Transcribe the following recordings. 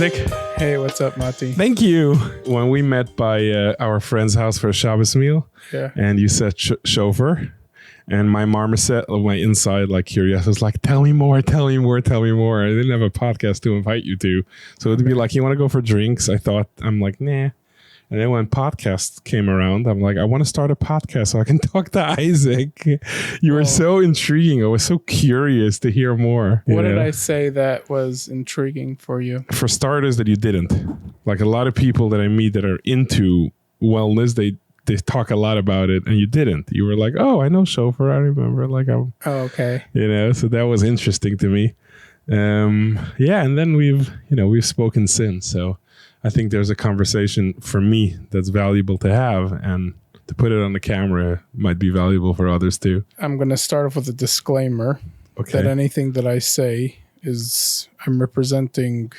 Isaac. Hey, what's up, Motty? Thank you. When we met by our friend's house for a Shabbos meal, and you said chauffeur, and my marmoset of my inside, like curious, was like, tell me more. I didn't have a podcast to invite you to. So it'd be like, you want to go for drinks? I'm like, nah. And then when podcast came around, I'm like, I want to start a podcast so I can talk to Isaac. You were so intriguing. I was so curious to hear more. What did I say that was intriguing for you? For starters, that you didn't. Like a lot of people that I meet that are into wellness, they talk a lot about it, and you didn't. You were like, oh, I know chauffeur. I remember. Oh, okay. So that was interesting to me. And then we've spoken since. So I think there's a conversation for me that's valuable to have, and to put it on the camera might be valuable for others too. I'm going to start off with a disclaimer that anything that I say is I'm representing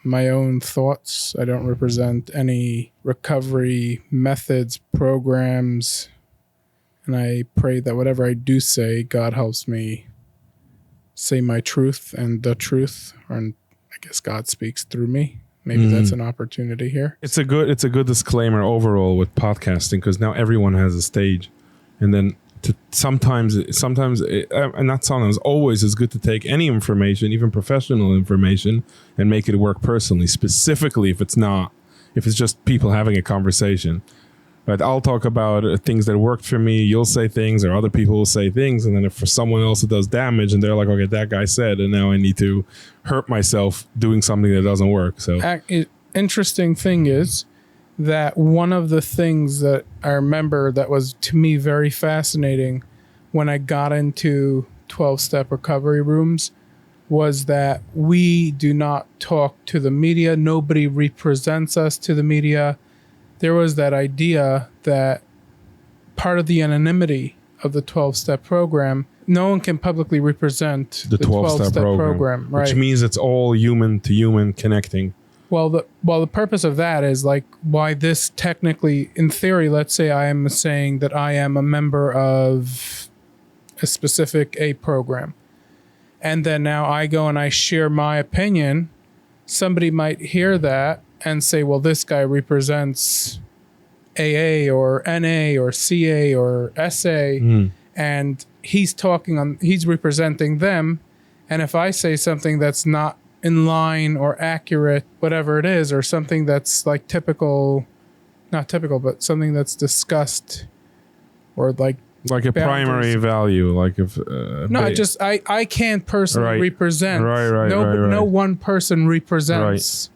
my own thoughts. I don't represent any recovery methods, programs, and I pray that whatever I do say, God helps me say my truth and the truth, and I guess God speaks through me. Maybe that's an opportunity here. It's a good disclaimer overall with podcasting, because now everyone has a stage, and then sometimes always it's good to take any information, even professional information, and make it work personally. Specifically, if it's just people having a conversation. Right, I'll talk about things that worked for me. You'll say things, or other people will say things, and then if for someone else it does damage, and they're like, "Okay, that guy said," and now I need to hurt myself doing something that doesn't work. So, interesting thing is that one of the things that I remember that was to me very fascinating when I got into 12-step recovery rooms was that we do not talk to the media. Nobody represents us to the media. There was that idea that part of the anonymity of the 12-step program, no one can publicly represent the 12-step program, right? Which means it's all human to human connecting. Well, the purpose of that is like why this technically, in theory, let's say I am saying that I am a member of a specific program, and then now I go and I share my opinion. Somebody might hear that and say, well, this guy represents AA or NA or CA or SA, and he's representing them. And if I say something that's not in line or accurate, whatever it is, or something that's like not typical, but something that's discussed or like a primary value, like if I can't personally represent. No one person represents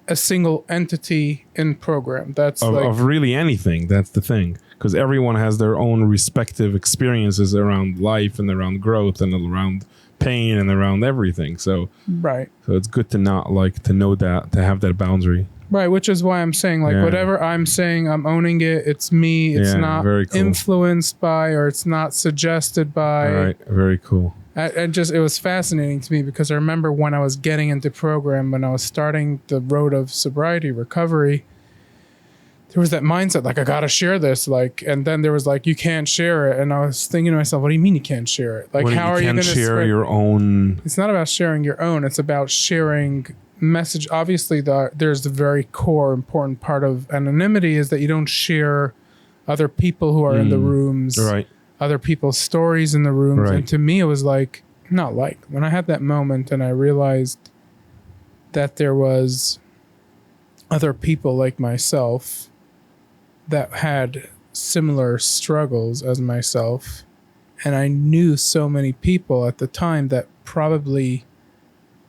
a single entity in program. That's of really anything. That's the thing, because everyone has their own respective experiences around life and around growth and around pain and around everything. So it's good to not to have that boundary. Right, which is why I'm saying whatever I'm saying, I'm owning it. It's me. It's not influenced by, or it's not suggested by. Right, very cool. It was fascinating to me because I remember when I was getting into program, when I was starting the road of sobriety recovery, there was that mindset like I gotta share this, and then there was like you can't share it, and I was thinking to myself, what do you mean you can't share it? Like how are you going to share your own? It's not about sharing your own. It's about sharing message. Obviously, there's the very core important part of anonymity is that you don't share other people who are in the rooms. Right. Other people's stories in the rooms. Right. And to me, it was when I had that moment and I realized that there was other people like myself that had similar struggles as myself. And I knew so many people at the time that probably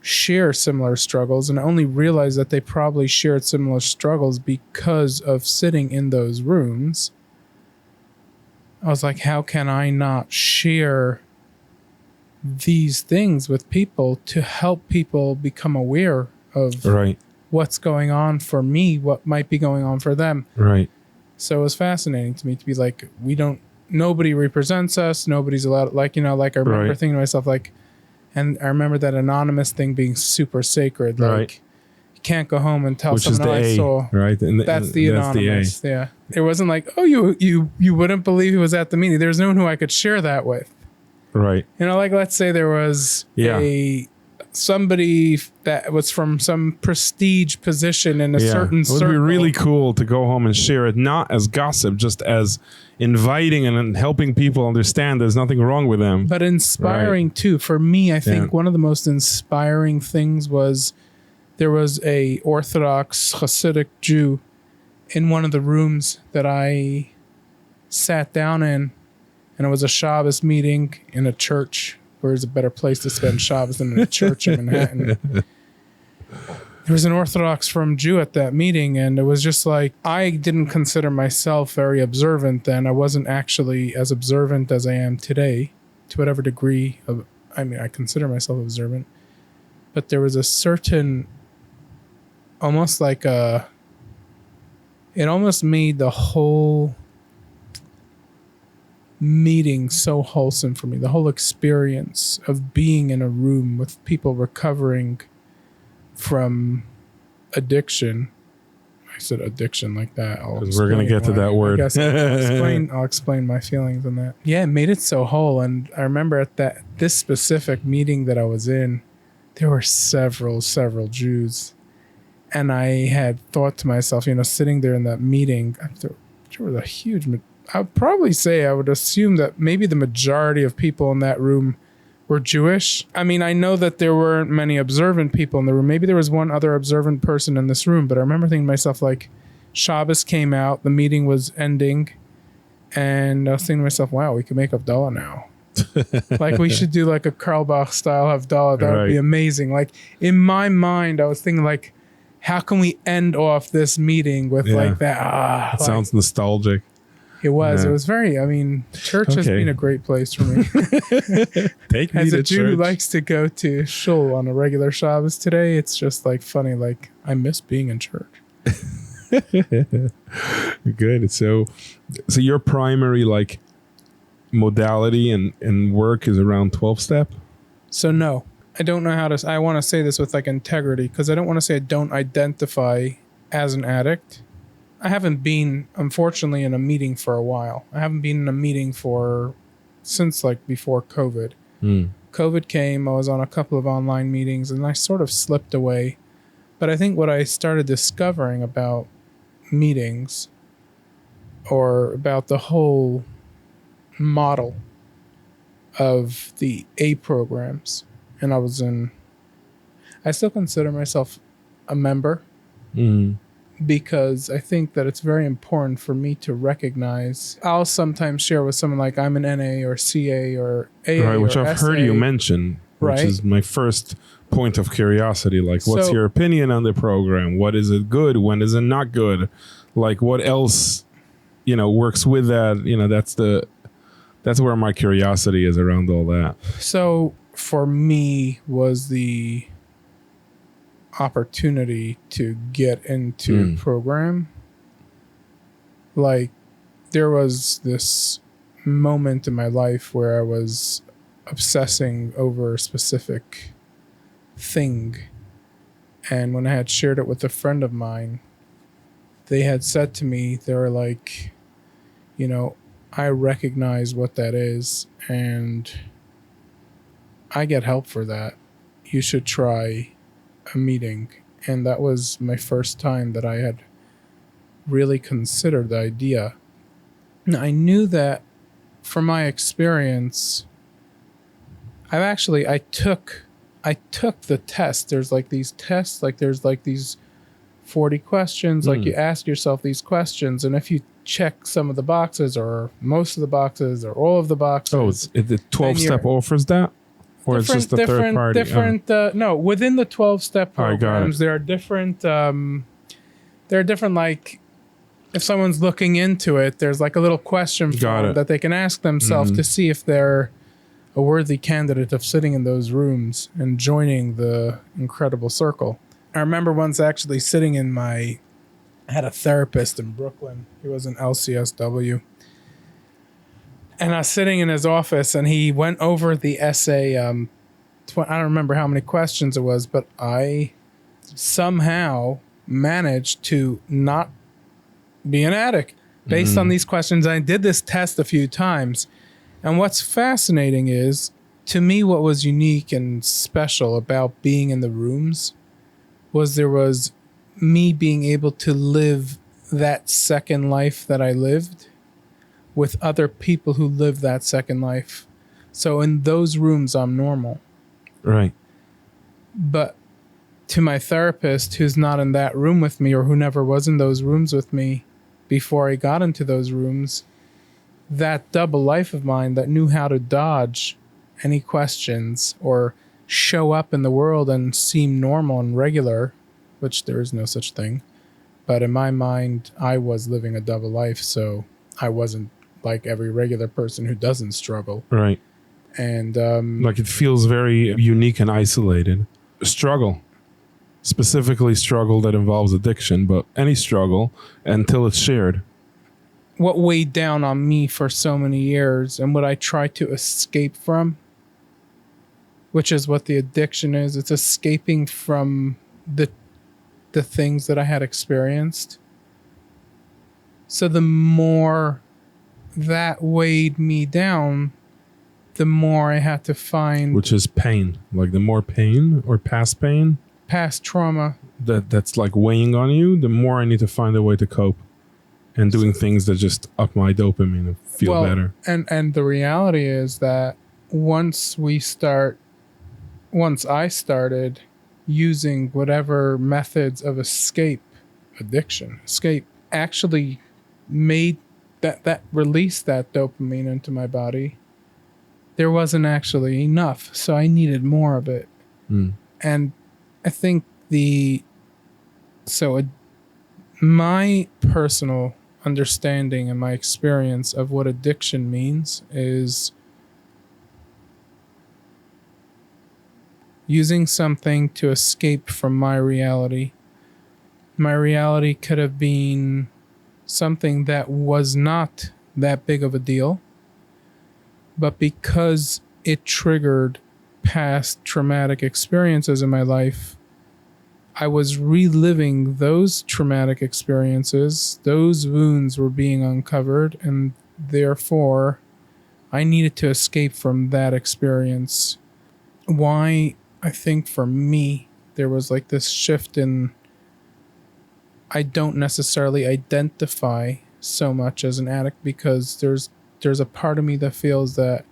share similar struggles, and I only realized that they probably shared similar struggles because of sitting in those rooms. I was like, how can I not share these things with people to help people become aware of what's going on for me, what might be going on for them. Right. So it was fascinating to me to be like, nobody represents us. Nobody's allowed, I remember thinking to myself, and I remember that anonymous thing being super sacred. You can't go home and tell someone I saw. Right. That's the anonymous. Yeah. It wasn't like, oh, you wouldn't believe he was at the meeting. There's no one who I could share that with. Right. Let's say there was somebody that was from some prestige position in a certain circle. It would be really cool to go home and share it, not as gossip, just as inviting and helping people understand there's nothing wrong with them. But inspiring too. For me, I think one of the most inspiring things was there was a Orthodox Hasidic Jew in one of the rooms that I sat down in, and it was a Shabbos meeting in a church. Where's a better place to spend Shabbos than in a church in Manhattan? There was an Orthodox from Jew at that meeting, and it was just like, I didn't consider myself very observant then. I wasn't actually as observant as I am today, to whatever degree of, I mean, I consider myself observant, but there was a certain, almost like it almost made the whole meeting so wholesome for me. The whole experience of being in a room with people recovering from addiction. I said addiction like that. Because we're going to get to that word. I guess I'll explain my feelings on that. Yeah, it made it so whole. And I remember at this specific meeting that I was in, there were several Jews. And I had thought to myself, sitting there in that meeting, there was a huge, I would assume that maybe the majority of people in that room were Jewish. I mean, I know that there weren't many observant people in the room. Maybe there was one other observant person in this room, but I remember thinking to myself, like, Shabbos came out, the meeting was ending, and I was thinking to myself, wow, we can make Havdalah now. Like, we should do like a Karlbach style Havdalah. That would be amazing. Like, in my mind, I was thinking, like, how can we end off this meeting with like that? It sounds nostalgic. It was. It was very, church has been a great place for me. Take me As to a Jew church. who likes to go to shul on a regular Shabbos today, it's just like funny. Like, I miss being in church. Good. So your primary like modality and work is around 12-step? So no, I don't know how to, I want to say this with like integrity, because I don't want to say I don't identify as an addict. I haven't been, unfortunately, in a meeting for a while. I haven't been in a meeting since like before COVID. COVID came, I was on a couple of online meetings, and I sort of slipped away. But I think what I started discovering about meetings, or about the whole model of the A programs, and I still consider myself a member. Because I think that it's very important for me to recognize. I'll sometimes share with someone like, I'm an NA or CA or AA, right, which or I've SA, heard you mention, which is my first point of curiosity. Like, what's your opinion on the program? What is it good? When is it not good? Like, what else, works with that? That's where my curiosity is around all that. So for me was the opportunity to get into a program. Like, there was this moment in my life where I was obsessing over a specific thing, and when I had shared it with a friend of mine, they had said to me, they were like, I recognize what that is, and I get help for that. You should try a meeting. And that was my first time that I had really considered the idea. Now, I knew that from my experience, I took the test. There's like these tests, like there's like these 40 questions, like you ask yourself these questions, and if you check some of the boxes or most of the boxes or all of the boxes. Oh, the 12-step offers that? Or it's just the third party? No, within the 12-step programs, there are different, like, if someone's looking into it, there's like a little question form that they can ask themselves to see if they're a worthy candidate of sitting in those rooms and joining the incredible circle. I remember once actually sitting I had a therapist in Brooklyn. He was an LCSW. And I was sitting in his office, and he went over the essay. I don't remember how many questions it was, but I somehow managed to not be an addict based on these questions. I did this test a few times. And what's fascinating is, to me, what was unique and special about being in the rooms was there was me being able to live that second life that I lived with other people who live that second life. So in those rooms, I'm normal. Right. But to my therapist, who's not in that room with me or who never was in those rooms with me before I got into those rooms, that double life of mine that knew how to dodge any questions or show up in the world and seem normal and regular, which there is no such thing. But in my mind, I was living a double life, so I wasn't like every regular person who doesn't struggle. Right. And like it feels very unique and isolated. Struggle. Specifically struggle that involves addiction, but any struggle until it's shared. What weighed down on me for so many years and what I tried to escape from, which is what the addiction is, it's escaping from the things that I had experienced. So the more that weighed me down, the more I had to find... Which is pain. Like the more pain or past pain. Past trauma. That's like weighing on you, the more I need to find a way to cope. And doing things that just up my dopamine and feel better. And the reality is that once I started using whatever methods of escape, actually made that released that dopamine into my body, there wasn't actually enough. So I needed more of it. And I think my personal understanding and my experience of what addiction means is using something to escape from my reality. My reality could have been something that was not that big of a deal, but because it triggered past traumatic experiences in my life, I was reliving those traumatic experiences. Those wounds were being uncovered, and therefore I needed to escape from that experience. Why, I think for me, there was like this shift in, I don't necessarily identify so much as an addict because there's a part of me that feels that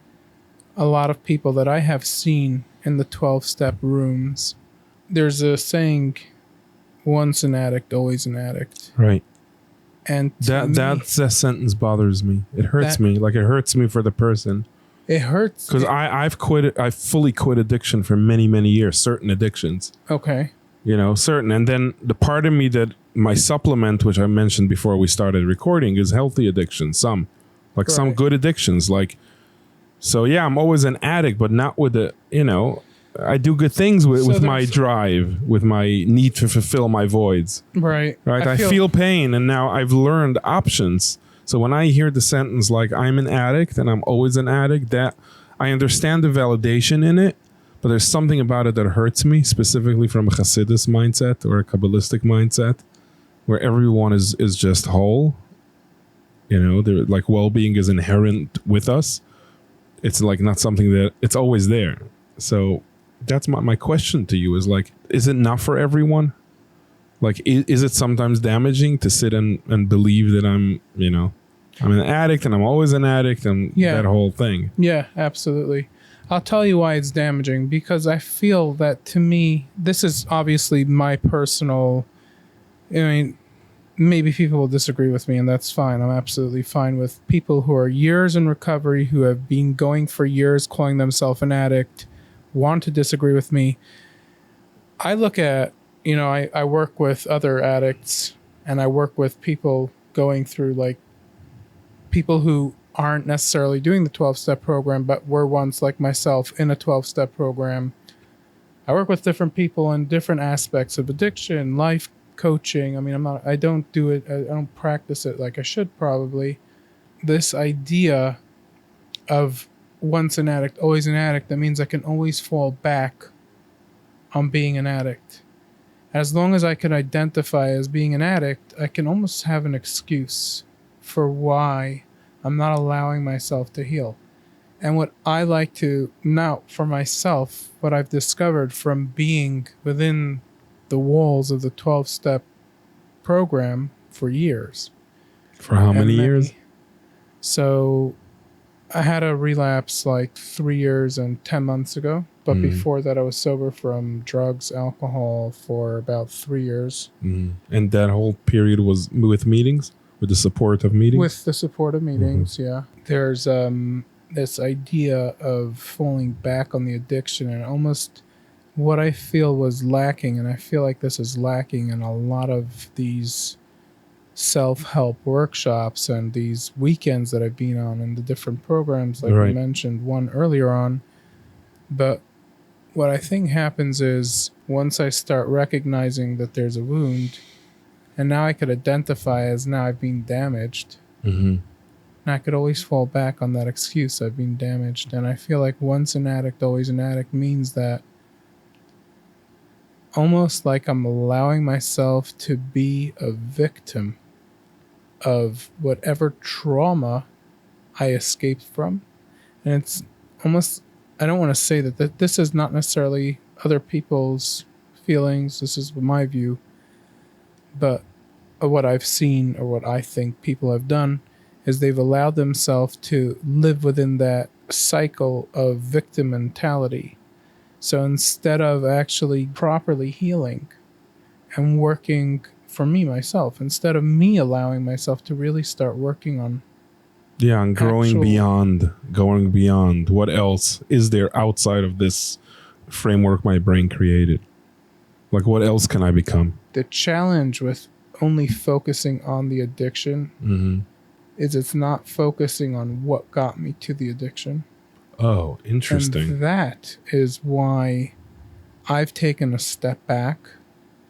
a lot of people that I have seen in the 12-step rooms, there's a saying, once an addict, always an addict. Right. And that sentence bothers me. It hurts me. Like it hurts me for the person. It hurts. Because I've fully quit addiction for many, many years. Certain addictions. Okay. Certain. And then the part of me that my supplement, which I mentioned before we started recording, is healthy addictions. Some good addictions. So yeah, I'm always an addict, but not with I do good things with my drive, with my need to fulfill my voids. Right. I feel pain, and now I've learned options. So when I hear the sentence like I'm an addict and I'm always an addict, that I understand the validation in it, but there's something about it that hurts me, specifically from a Hasidus mindset or a Kabbalistic mindset, where everyone is just whole. They're like well-being is inherent with us. It's like not something that it's always there. So that's my question to you is like, is it not for everyone? Like, is it sometimes damaging to sit and believe that I'm an addict and I'm always an addict and that whole thing? Yeah, absolutely. I'll tell you why it's damaging, because I feel that to me, this is obviously my personal, maybe people will disagree with me and that's fine. I'm absolutely fine with people who are years in recovery, who have been going for years, calling themselves an addict, want to disagree with me. I look at, I work with other addicts and I work with people going through like people who aren't necessarily doing the 12-step program, but were once like myself in a 12-step program. I work with different people in different aspects of addiction, life coaching. I don't do it. I don't practice it like I should probably. This idea of once an addict, always an addict, that means I can always fall back on being an addict. As long as I can identify as being an addict, I can almost have an excuse for why I'm not allowing myself to heal. And what I like to now for myself, what I've discovered from being within the walls of the 12-step program for years. For how many years? So I had a relapse like 3 years and 10 months ago. But before that, I was sober from drugs, alcohol for about 3 years. And that whole period was with meetings? With the support of meetings? With the support of meetings, yeah. There's this idea of falling back on the addiction, and almost what I feel was lacking, and I feel like this is lacking in a lot of these self-help workshops and these weekends that I've been on and the different programs, like you mentioned one earlier on. But what I think happens is once I start recognizing that there's a wound, and now I could identify as now I've been damaged, and I could always fall back on that excuse, I've been damaged. And I feel like once an addict, always an addict means that almost like I'm allowing myself to be a victim of whatever trauma I escaped from. And it's almost, I don't want to say that this is not necessarily other people's feelings, this is my view, but what I've seen or what I think people have done is they've allowed themselves to live within that cycle of victim mentality. So instead of actually properly healing and working for me, myself, instead of me allowing myself to really start working on and going beyond what else is there outside of this framework my brain created? Like, what else can I become? The challenge with only focusing on the addiction is it's not focusing on what got me to the addiction. Oh, interesting. And that is why I've taken a step back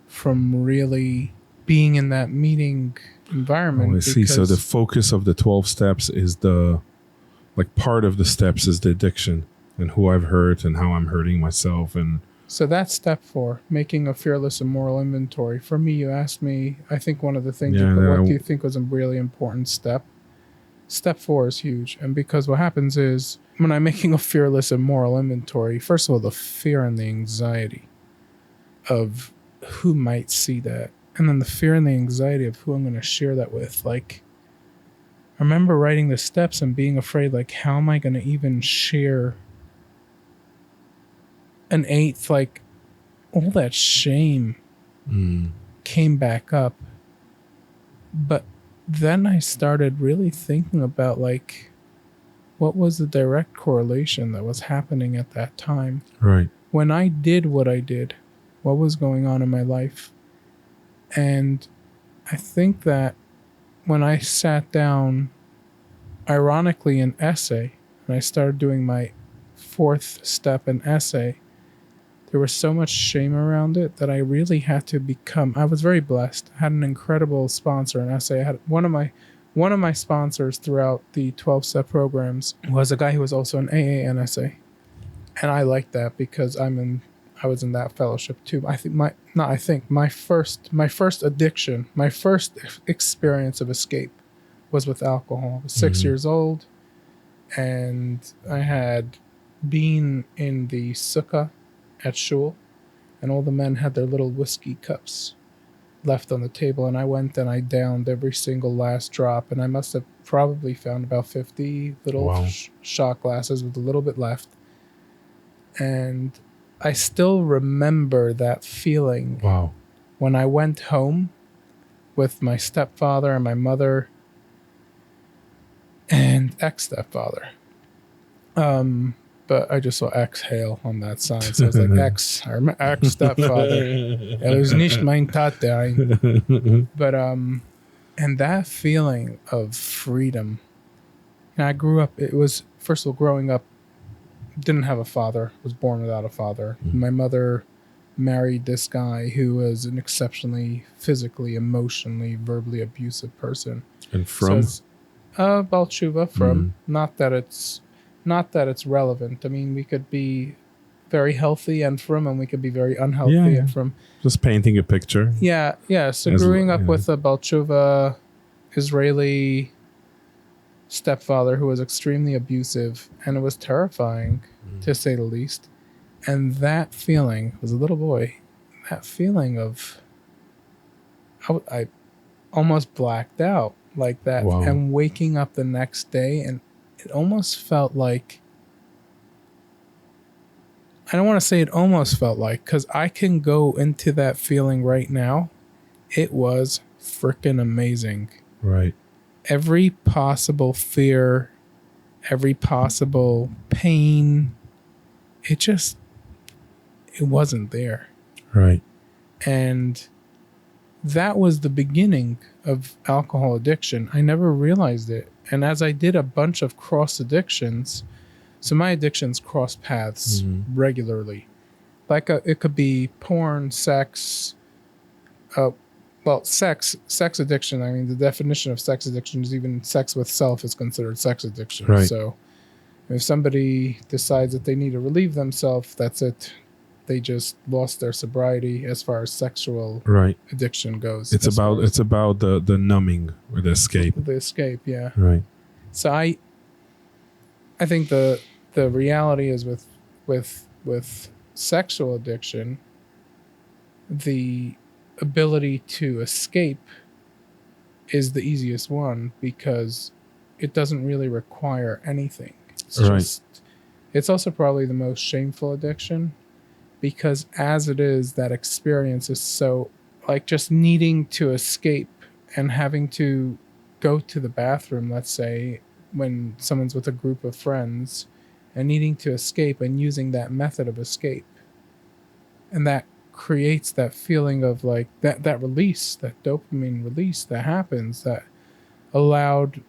from really being in that meeting environment. Oh, I see. So the focus of the 12 steps is part of the steps is the addiction and who I've hurt and how I'm hurting myself. And so that's step 4, making a fearless and moral inventory. For me, you asked me, I think one of the things, what do you think was a really important step? Step 4 is huge. And because what happens is when I'm making a fearless and moral inventory, first of all, the fear and the anxiety of who might see that. And then the fear and the anxiety of who I'm going to share that with. Like, I remember writing the steps and being afraid, like, how am I going to even share an 8th? Like, all that shame came back up. But then I started really thinking about, like, what was the direct correlation that was happening at that time? Right. When I did what I did, what was going on in my life? And I think that when I sat down, ironically, in essay, and I started doing my 4th step in essay, there was so much shame around it that I really had to become, I was very blessed. I had an incredible sponsor in essay. I had one of my sponsors throughout the 12-step programs was a guy who was also an AA and SA. And I liked that because I was in that fellowship too. My first addiction, my first experience of escape was with alcohol. I was 6 years old, and I had been in the sukkah at shul, and all the men had their little whiskey cups left on the table, and I went and I downed every single last drop, and I must have probably found about 50 little shot glasses with a little bit left. And I still remember that feeling when I went home with my stepfather and my mother and ex-stepfather. But I just saw exhale on that sign. So I was like, ex-stepfather. Es nicht mein Tate. But, and that feeling of freedom. And I grew up, it was, first of all, growing up, didn't have a father, was born without a father. My mother married this guy who was an exceptionally physically, emotionally, verbally abusive person. And from? So Balchuva, from. Not that it's relevant. I mean, we could be very healthy and from, and we could be very unhealthy and from. Just painting a picture. Yeah. So growing up with a Balchuva Israeli stepfather who was extremely abusive, and it was terrifying, to say the least. And that feeling, as a little boy, that feeling of, I almost blacked out like that. Wow. And waking up the next day, and it almost felt like, I don't want to say it almost felt like, because I can go into that feeling right now. It was freaking amazing. Right. Every possible fear, every possible pain, it wasn't there. Right. And that was the beginning of alcohol addiction. I never realized it. And as I did a bunch of cross addictions, so my addictions cross paths regularly. Like it could be porn, sex, sex addiction. I mean, the definition of sex addiction is even sex with self is considered sex addiction. Right. So if somebody decides that they need to relieve themselves, that's it. They just lost their sobriety as far as sexual addiction goes. It's about the numbing or the escape. The escape, yeah. Right. So I think the reality is with sexual addiction, the ability to escape is the easiest one because it doesn't really require anything. It's also probably the most shameful addiction, because as it is, that experience is so, like, just needing to escape and having to go to the bathroom, let's say, when someone's with a group of friends, and needing to escape and using that method of escape. And that creates that feeling of like that release, that dopamine release that happens, that allowed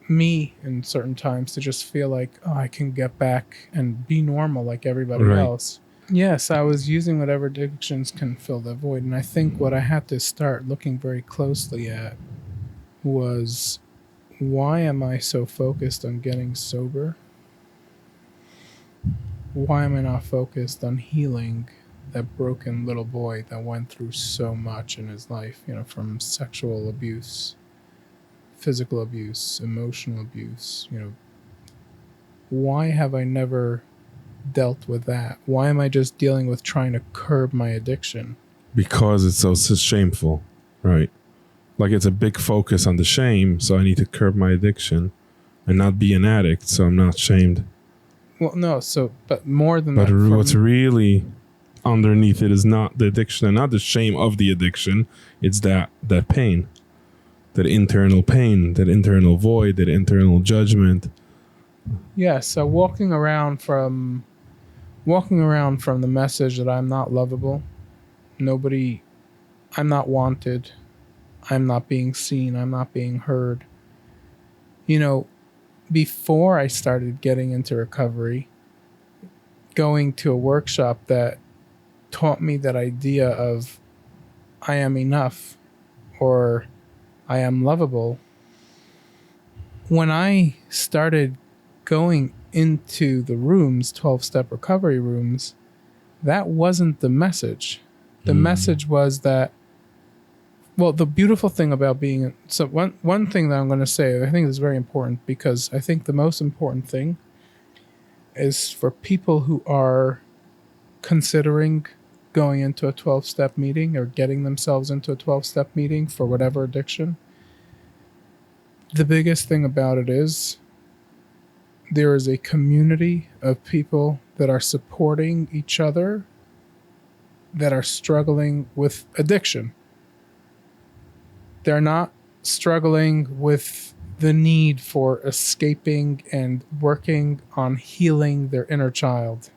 me in certain times to just feel like, oh, I can get back and be normal like everybody else. Yes, I was using whatever addictions can fill the void. And I think what I had to start looking very closely at was, why am I so focused on getting sober? Why am I not focused on healing that broken little boy that went through so much in his life, from sexual abuse, physical abuse, emotional abuse, why have I never dealt with that? Why am I just dealing with trying to curb my addiction? Because it's so shameful, right? Like, it's a big focus on the shame, so I need to curb my addiction and not be an addict, so I'm not shamed. Well, no, but more than that. But what's really underneath it is not the addiction and not the shame of the addiction. It's that pain, that internal pain, that internal void, that internal judgment. Yeah, so walking around from the message that I'm not lovable, I'm not wanted, I'm not being seen, I'm not being heard. Before I started getting into recovery, going to a workshop that taught me that idea of I am enough or I am lovable, when I started going into the rooms, 12-step recovery rooms, that wasn't the message. The message was that, well, the beautiful thing about being, so one thing that I'm going to say, I think is very important, because I think the most important thing is for people who are considering going into a 12-step meeting or getting themselves into a 12-step meeting for whatever addiction. The biggest thing about it is there is a community of people that are supporting each other that are struggling with addiction. They're not struggling with the need for escaping and working on healing their inner child.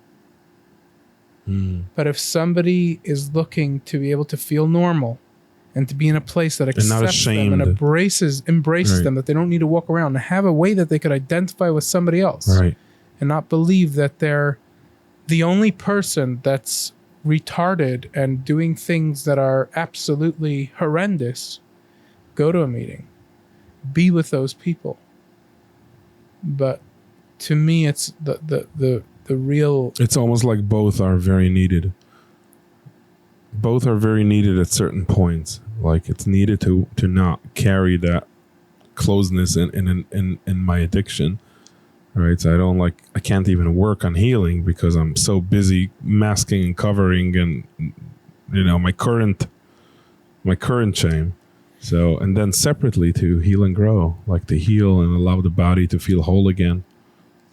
But if somebody is looking to be able to feel normal and to be in a place that accepts them and embraces them, that they don't need to walk around and have a way that they could identify with somebody else, and not believe that they're the only person that's retarded and doing things that are absolutely horrendous, go to a meeting, be with those people. But to me, it's the real... It's almost like both are very needed. Both are very needed at certain points. Like, it's needed to not carry that closeness in my addiction. Right. So I can't even work on healing because I'm so busy masking and covering and, my current shame. So, and then separately to heal and grow, like to heal and allow the body to feel whole again.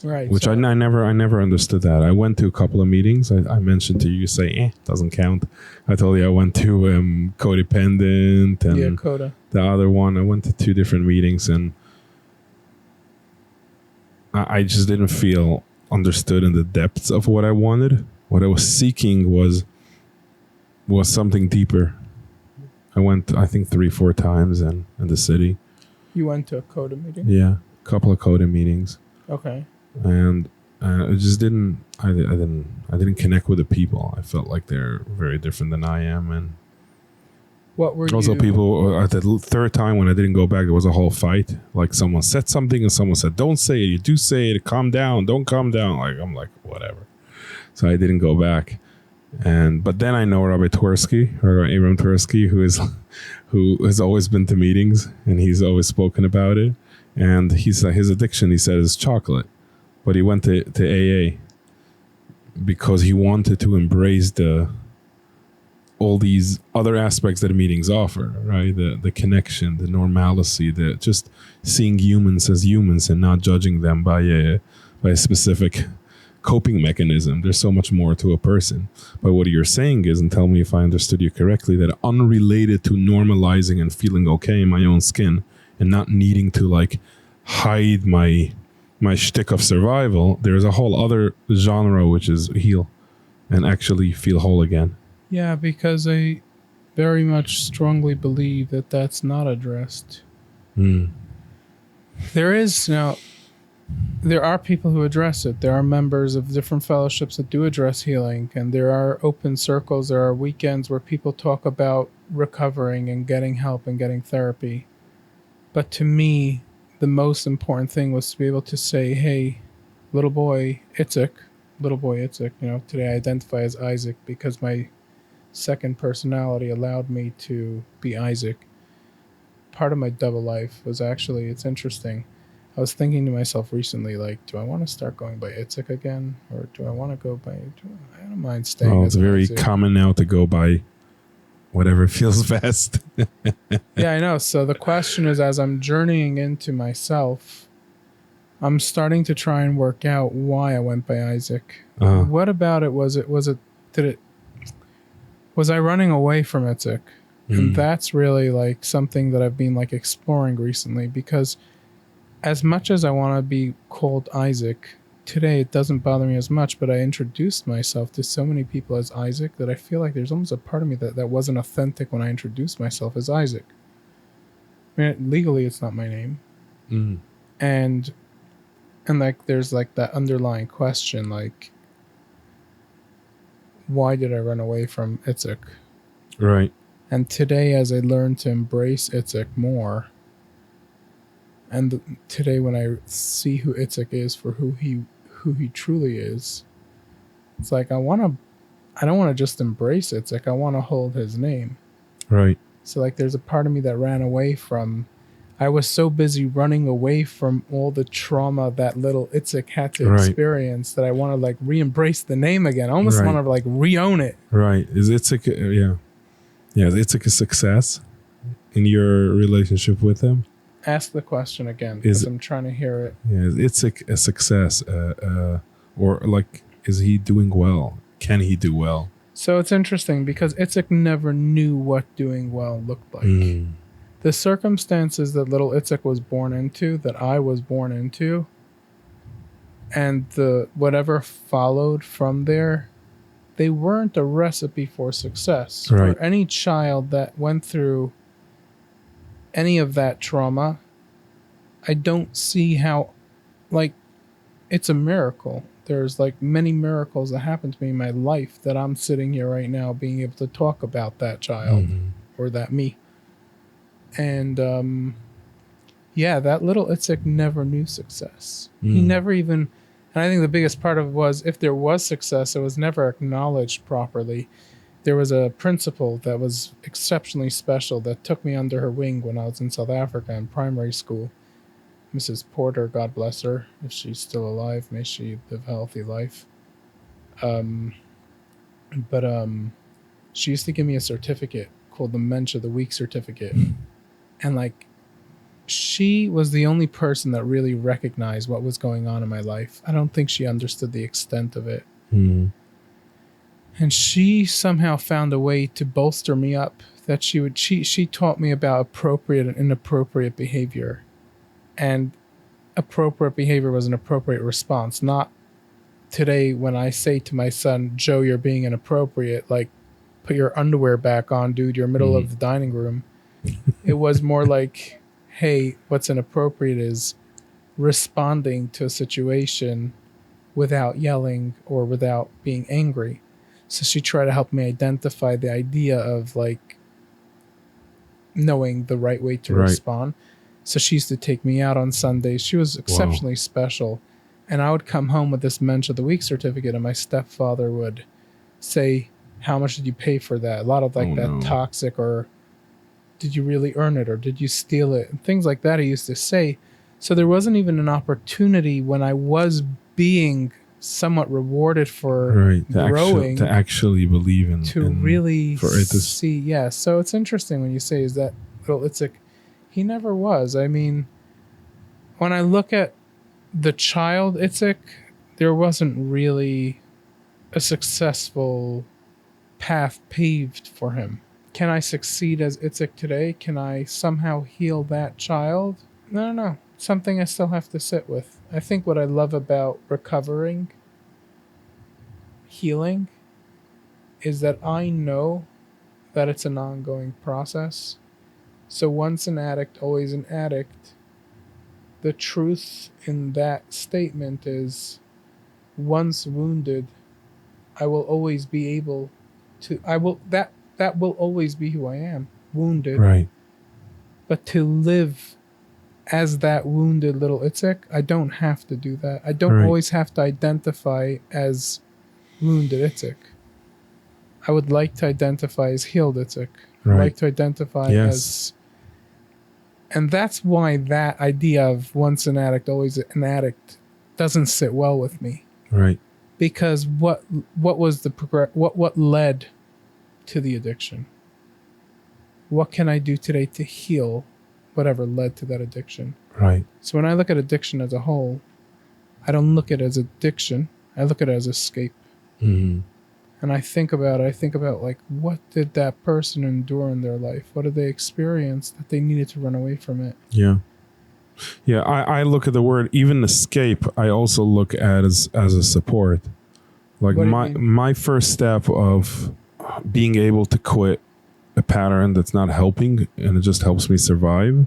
Right. Which I never understood that. I went to a couple of meetings. I mentioned to you, say, doesn't count. I told you I went to Codependent and Coda. The other one. I went to 2 different meetings and I just didn't feel understood in the depths of what I wanted. What I was seeking was something deeper. I went, I think, 3-4 times in the city. You went to a Coda meeting? Yeah, a couple of Coda meetings. Okay. And it just didn't. I didn't connect with the people. I felt like they're very different than I am. And what were also people at the 3rd time when I didn't go back, there was a whole fight. Like someone said something and someone said, "Don't say it. You do say it. Calm down. Don't calm down." Like I'm like whatever. So I didn't go back. But then I know Rabbi Abram Twersky, who has always been to meetings and he's always spoken about it. And his addiction, he said, is chocolate. But he went to AA because he wanted to embrace all these other aspects that meetings offer, right? The connection, the normalcy, the just seeing humans as humans and not judging them by a specific coping mechanism. There's so much more to a person. But what you're saying is, and tell me if I understood you correctly, that unrelated to normalizing and feeling okay in my own skin and not needing to like hide my shtick of survival, there's a whole other genre which is heal and actually feel whole again. Yeah, because I very much strongly believe that that's not addressed. There are people who address it. There are members of different fellowships that do address healing, and there are open circles, there are weekends where people talk about recovering and getting help and getting therapy. But to me, the most important thing was to be able to say, hey, little boy Itzik, today I identify as Isaac because my second personality allowed me to be Isaac. Part of my double life was actually, it's interesting. I was thinking to myself recently, like, do I want to start going by Itzik again? Or do I want to go by, I don't mind staying as it's very Isaac. Common now to go by whatever feels best. Yeah, I know. So the question is, as I'm journeying into myself, I'm starting to try and work out why I went by Isaac. What about it? Was I running away from Itzik? And that's really like something that I've been like exploring recently, because as much as I want to be called Isaac, today it doesn't bother me as much, but I introduced myself to so many people as Isaac that I feel like there's almost a part of me that wasn't authentic when I introduced myself as Isaac. I mean, legally it's not my name. And like there's like that underlying question, like, why did I run away from Itzik? Right. And today, as I learn to embrace Itzik more, and today when I see who Itzik is for who he truly is, it's like I don't want to just embrace Itzik. I want to hold his name. Right. So like there's a part of me that ran away from, I was so busy running away from all the trauma that little Itzik had to experience that I want to like re-embrace the name again. I almost want to like re-own it. Right. Is Itzik, is Itzik a success in your relationship with him? Ask the question again, because I'm trying to hear it. Yeah, is Itzik a success? Or like, is he doing well? Can he do well? So it's interesting because Itzik never knew what doing well looked like. The circumstances that little Itzik was born into, that I was born into, and the whatever followed from there, they weren't a recipe for success. Right. For any child that went through any of that trauma, I don't see how, like, it's a miracle. There's like many miracles that happened to me in my life that I'm sitting here right now being able to talk about that child or that me. And that little Itzik never knew success. He never even, and I think the biggest part of it was, if there was success, it was never acknowledged properly. there was a principal that was exceptionally special that took me under her wing when I was in South Africa in primary school. Mrs. Porter, God bless her, if she's still alive, may she live a healthy life. But she used to give me a certificate called the Mensch of the Week certificate. And like, she was the only person that really recognized what was going on in my life. I don't think she understood the extent of it. Mm. And she somehow found a way to bolster me up, that she taught me about appropriate and inappropriate behavior. And appropriate behavior was an appropriate response. Not today when I say to my son, Joe, you're being inappropriate, like, put your underwear back on, dude, you're middle of the dining room. It was more like, hey, what's inappropriate is responding to a situation without yelling or without being angry. So she tried to help me identify the idea of like knowing the right way to respond. So she used to take me out on Sundays. She was exceptionally special. And I would come home with this Mensch of the Week certificate, and my stepfather would say, how much did you pay for that? A lot of like toxic, or did you really earn it, or did you steal it? And things like that he used to say. So there wasn't even an opportunity when I was being somewhat rewarded for growing to actually believe in, to in really for it to see. Yeah. So it's interesting when you say, is that little Itzik? He never was. I mean, when I look at the child Itzik, there wasn't really a successful path paved for him. Can I succeed as Itzik today? Can I somehow heal that child? No. Something I still have to sit with. I think what I love about recovering, healing, is that I know that it's an ongoing process. So once an addict, always an addict. The truth in that statement is, once wounded, I will always be able to, that will always be who I am, wounded. Right. But to live as that wounded little Itzik, I don't have to do that. I don't always have to identify as wounded Itzik. I would like to identify as healed Itzik. I'd like to identify as... And that's why that idea of once an addict, always an addict doesn't sit well with me. Right. Because what was what led to the addiction? What can I do today to heal whatever led to that addiction? Right. So when I look at addiction as a whole, I don't look at it as addiction. I look at it as escape. Mm-hmm. And I think about like, what did that person endure in their life? What did they experience that they needed to run away from it? Yeah. Yeah, I look at the word, even escape, I also look at as a support. Like my first step of being able to quit a pattern that's not helping and it just helps me survive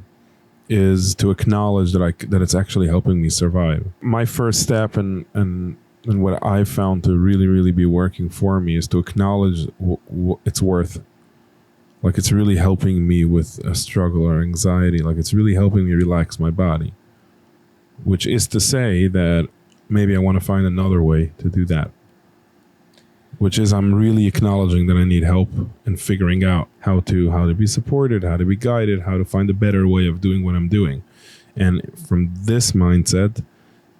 is to acknowledge that it's actually helping me survive. My first step and what I found to really, really be working for me is to acknowledge its worth. Like, it's really helping me with a struggle or anxiety. Like, it's really helping me relax my body. Which is to say that maybe I want to find another way to do that. Which is, I'm really acknowledging that I need help in figuring out how to be supported, how to be guided, how to find a better way of doing what I'm doing. And from this mindset,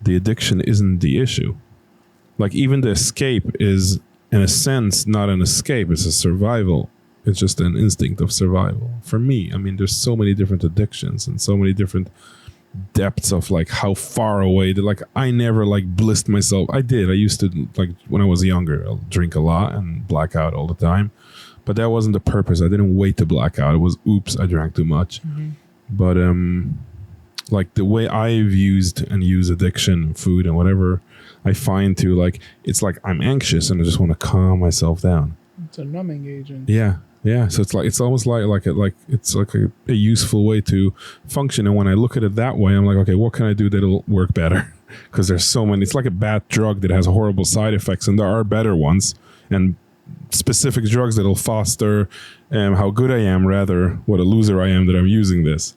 the addiction isn't the issue. Like, even the escape is, in a sense, not an escape. It's a survival. It's just an instinct of survival. For me, I mean, there's so many different addictions and so many different depths of, like, how far away. Like, I never, like, blissed myself. I did. I used to, like, when I was younger, I'll drink a lot and black out all the time. But that wasn't the purpose. I didn't wait to black out. It was, oops, I drank too much. Mm-hmm. But, like, the way I've used and use addiction, food and whatever, I find to, like, it's like I'm anxious and I just want to calm myself down. It's a numbing agent. Yeah. So it's almost like a useful way to function. And when I look at it that way, I'm like, okay, what can I do that'll work better? Because there's so many. It's like a bad drug that has horrible side effects, and there are better ones and specific drugs that'll foster how good I am, rather what a loser I am that I'm using this.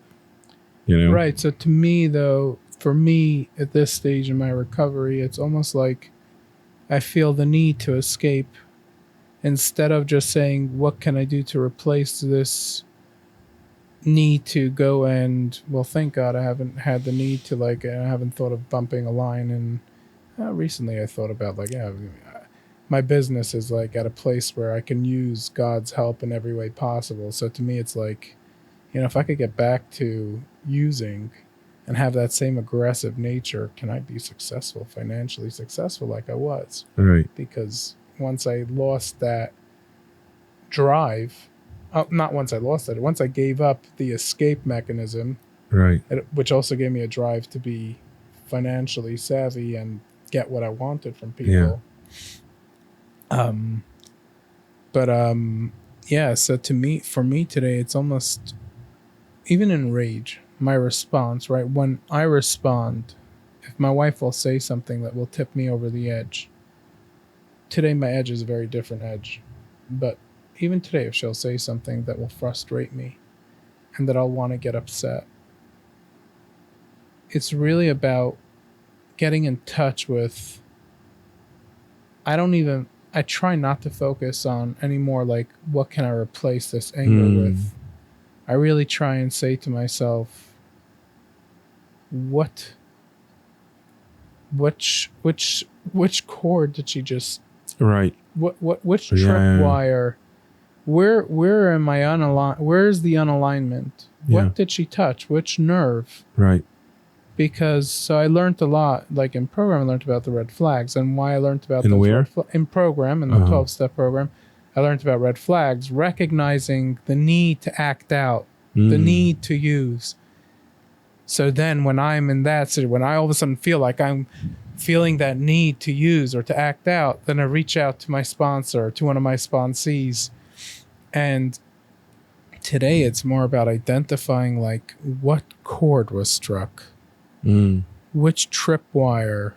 You know? Right. So to me, though, for me at this stage in my recovery, it's almost like I feel the need to escape. instead of just saying, what can I do to replace this need to go and, well, thank God I haven't had the need to, like, I haven't thought of bumping a line. And recently I thought about, like, my business is like at a place where I can use God's help in every way possible. So to me, it's like, if I could get back to using and have that same aggressive nature, can I be successful, financially successful like I was? Right. Because once I lost that drive, not once I lost it, once I gave up the escape mechanism, right, which also gave me a drive to be financially savvy and get what I wanted from people. Yeah. So for me today, it's almost, even in rage, my response, right? When I respond, if my wife will say something that will tip me over the edge, today my edge is a very different edge. But even today, if she'll say something that will frustrate me and that I'll want to get upset, it's really about getting in touch with, I try not to focus on anymore, like, what can I replace this anger with? I really try and say to myself, which chord did she just, right, which tripwire, where am I unaligned? Where's the unalignment? What did she touch? Which nerve? Right. Because so I learned a lot, like in program, I learned about the red flags, and why I learned about in program, in the 12-step program, I learned about red flags, recognizing the need to act out, the need to use. So then when I'm in that situation, when I all of a sudden feel like I'm feeling that need to use or to act out, then I reach out to my sponsor, to one of my sponsees. And today it's more about identifying, like, what chord was struck, which tripwire,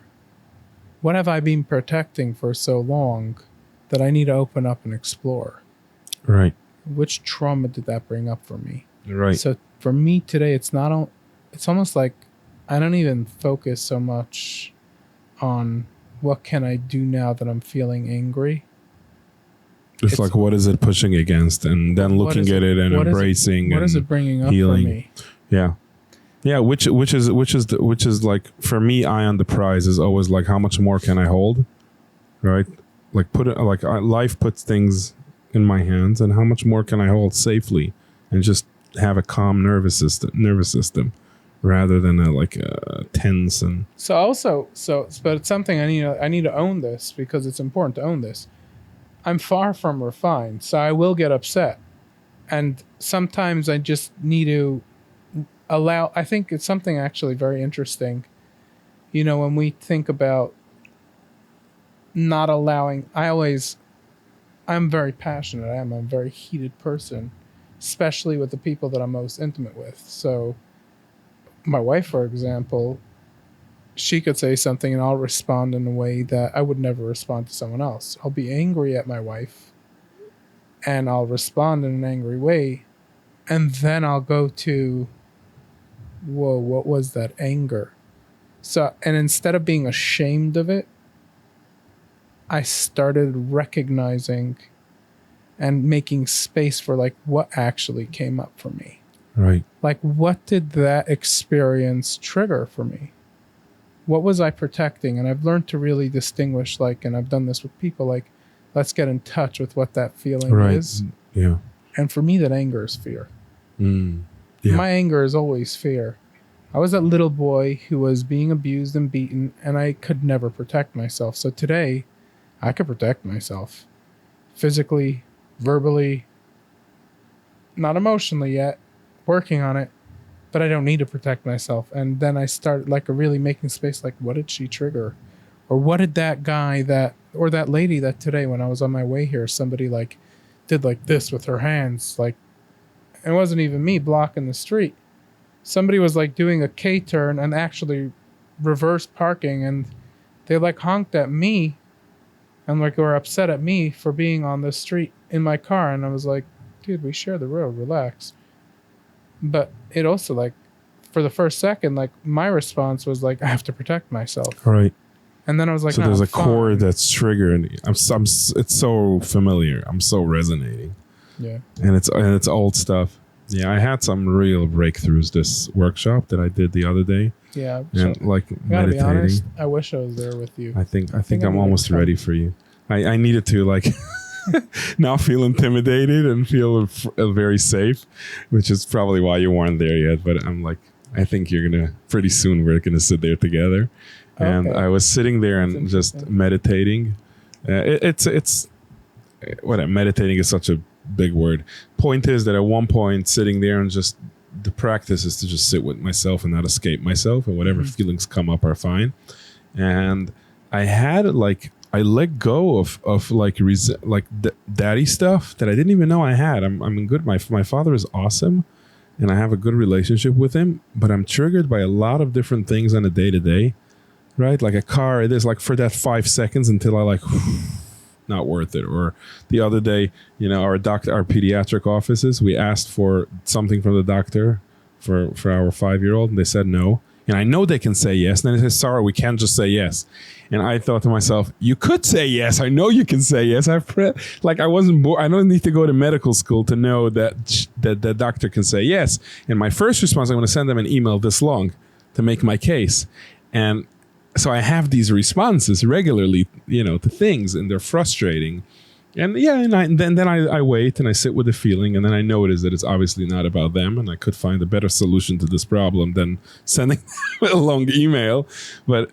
what have I been protecting for so long that I need to open up and explore? Right. Which trauma did that bring up for me? Right. So for me today, it's almost like I don't even focus so much on what can I do now that I'm feeling angry. It's like, what is it pushing against? And then looking at it and embracing. What is it bringing up healing. for me? Yeah. Yeah, which is like, for me, eye on the prize is always like, how much more can I hold? Right? Like, life puts things in my hands, and how much more can I hold safely and just have a calm nervous system rather than a tense. And but it's something I need to own this, because it's important to own this. I'm far from refined, so I will get upset, and sometimes I just need to allow. I think it's something actually very interesting, when we think about not allowing. I'm very passionate. I'm a very heated person, especially with the people that I'm most intimate with. So my wife, for example, she could say something and I'll respond in a way that I would never respond to someone else. I'll be angry at my wife and I'll respond in an angry way. And then I'll go to, whoa, what was that anger? So, and instead of being ashamed of it, I started recognizing and making space for, like, what actually came up for me. right. Like, what did that experience trigger for me? What was I protecting? And I've learned to really distinguish, like, and I've done this with people, like, let's get in touch with what that feeling is. Yeah. And for me, that anger is fear. Yeah. My anger is always fear. I was that little boy who was being abused and beaten, and I could never protect myself. So today, I could protect myself. Physically, verbally, not emotionally yet, working on it, but I don't need to protect myself. And then I started, like, really making space, like, what did she trigger? Or what did that guy or that lady that today when I was on my way here, somebody, like, did like this with her hands, like, it wasn't even me blocking the street. Somebody was, like, doing a K-turn and actually reverse parking, and they, like, honked at me and, like, were upset at me for being on the street in my car. And I was like, dude, we share the road, relax. But it also, like, for the first second, like, my response was like, I have to protect myself. Right. And then I was like, so there's a chord that's triggering. It's so familiar. I'm so resonating. Yeah. And it's old stuff. Yeah, I had some real breakthroughs this workshop that I did the other day. Yeah. And so, like meditating. Be honest, meditating. I wish I was there with you. I think I'm almost ready for you. I needed to like not feel intimidated and feel very safe, which is probably why you weren't there yet. But I'm like, I think pretty soon we're gonna sit there together. And I was sitting there and just meditating. Meditating is such a big word. Point is that at one point sitting there and just the practice is to just sit with myself and not escape myself, and whatever feelings come up are fine. And I had I let go of daddy stuff that I didn't even know I had. I'm good. My father is awesome, and I have a good relationship with him. But I'm triggered by a lot of different things on a day to day, right? Like a car. It is like for that 5 seconds until I like. Not worth it. Or the other day, our pediatric offices, we asked for something from the doctor for our 5-year-old, and they said no. And I know they can say yes. And then they said, sorry, we can't just say yes. And I thought to myself, you could say yes. I know you can say yes. I wasn't born. I don't need to go to medical school to know that the doctor can say yes. And my first response, I'm going to send them an email this long to make my case. And so I have these responses regularly, to things, and they're frustrating. And then I wait and I sit with the feeling, and then I notice that it's obviously not about them, and I could find a better solution to this problem than sending a long email. But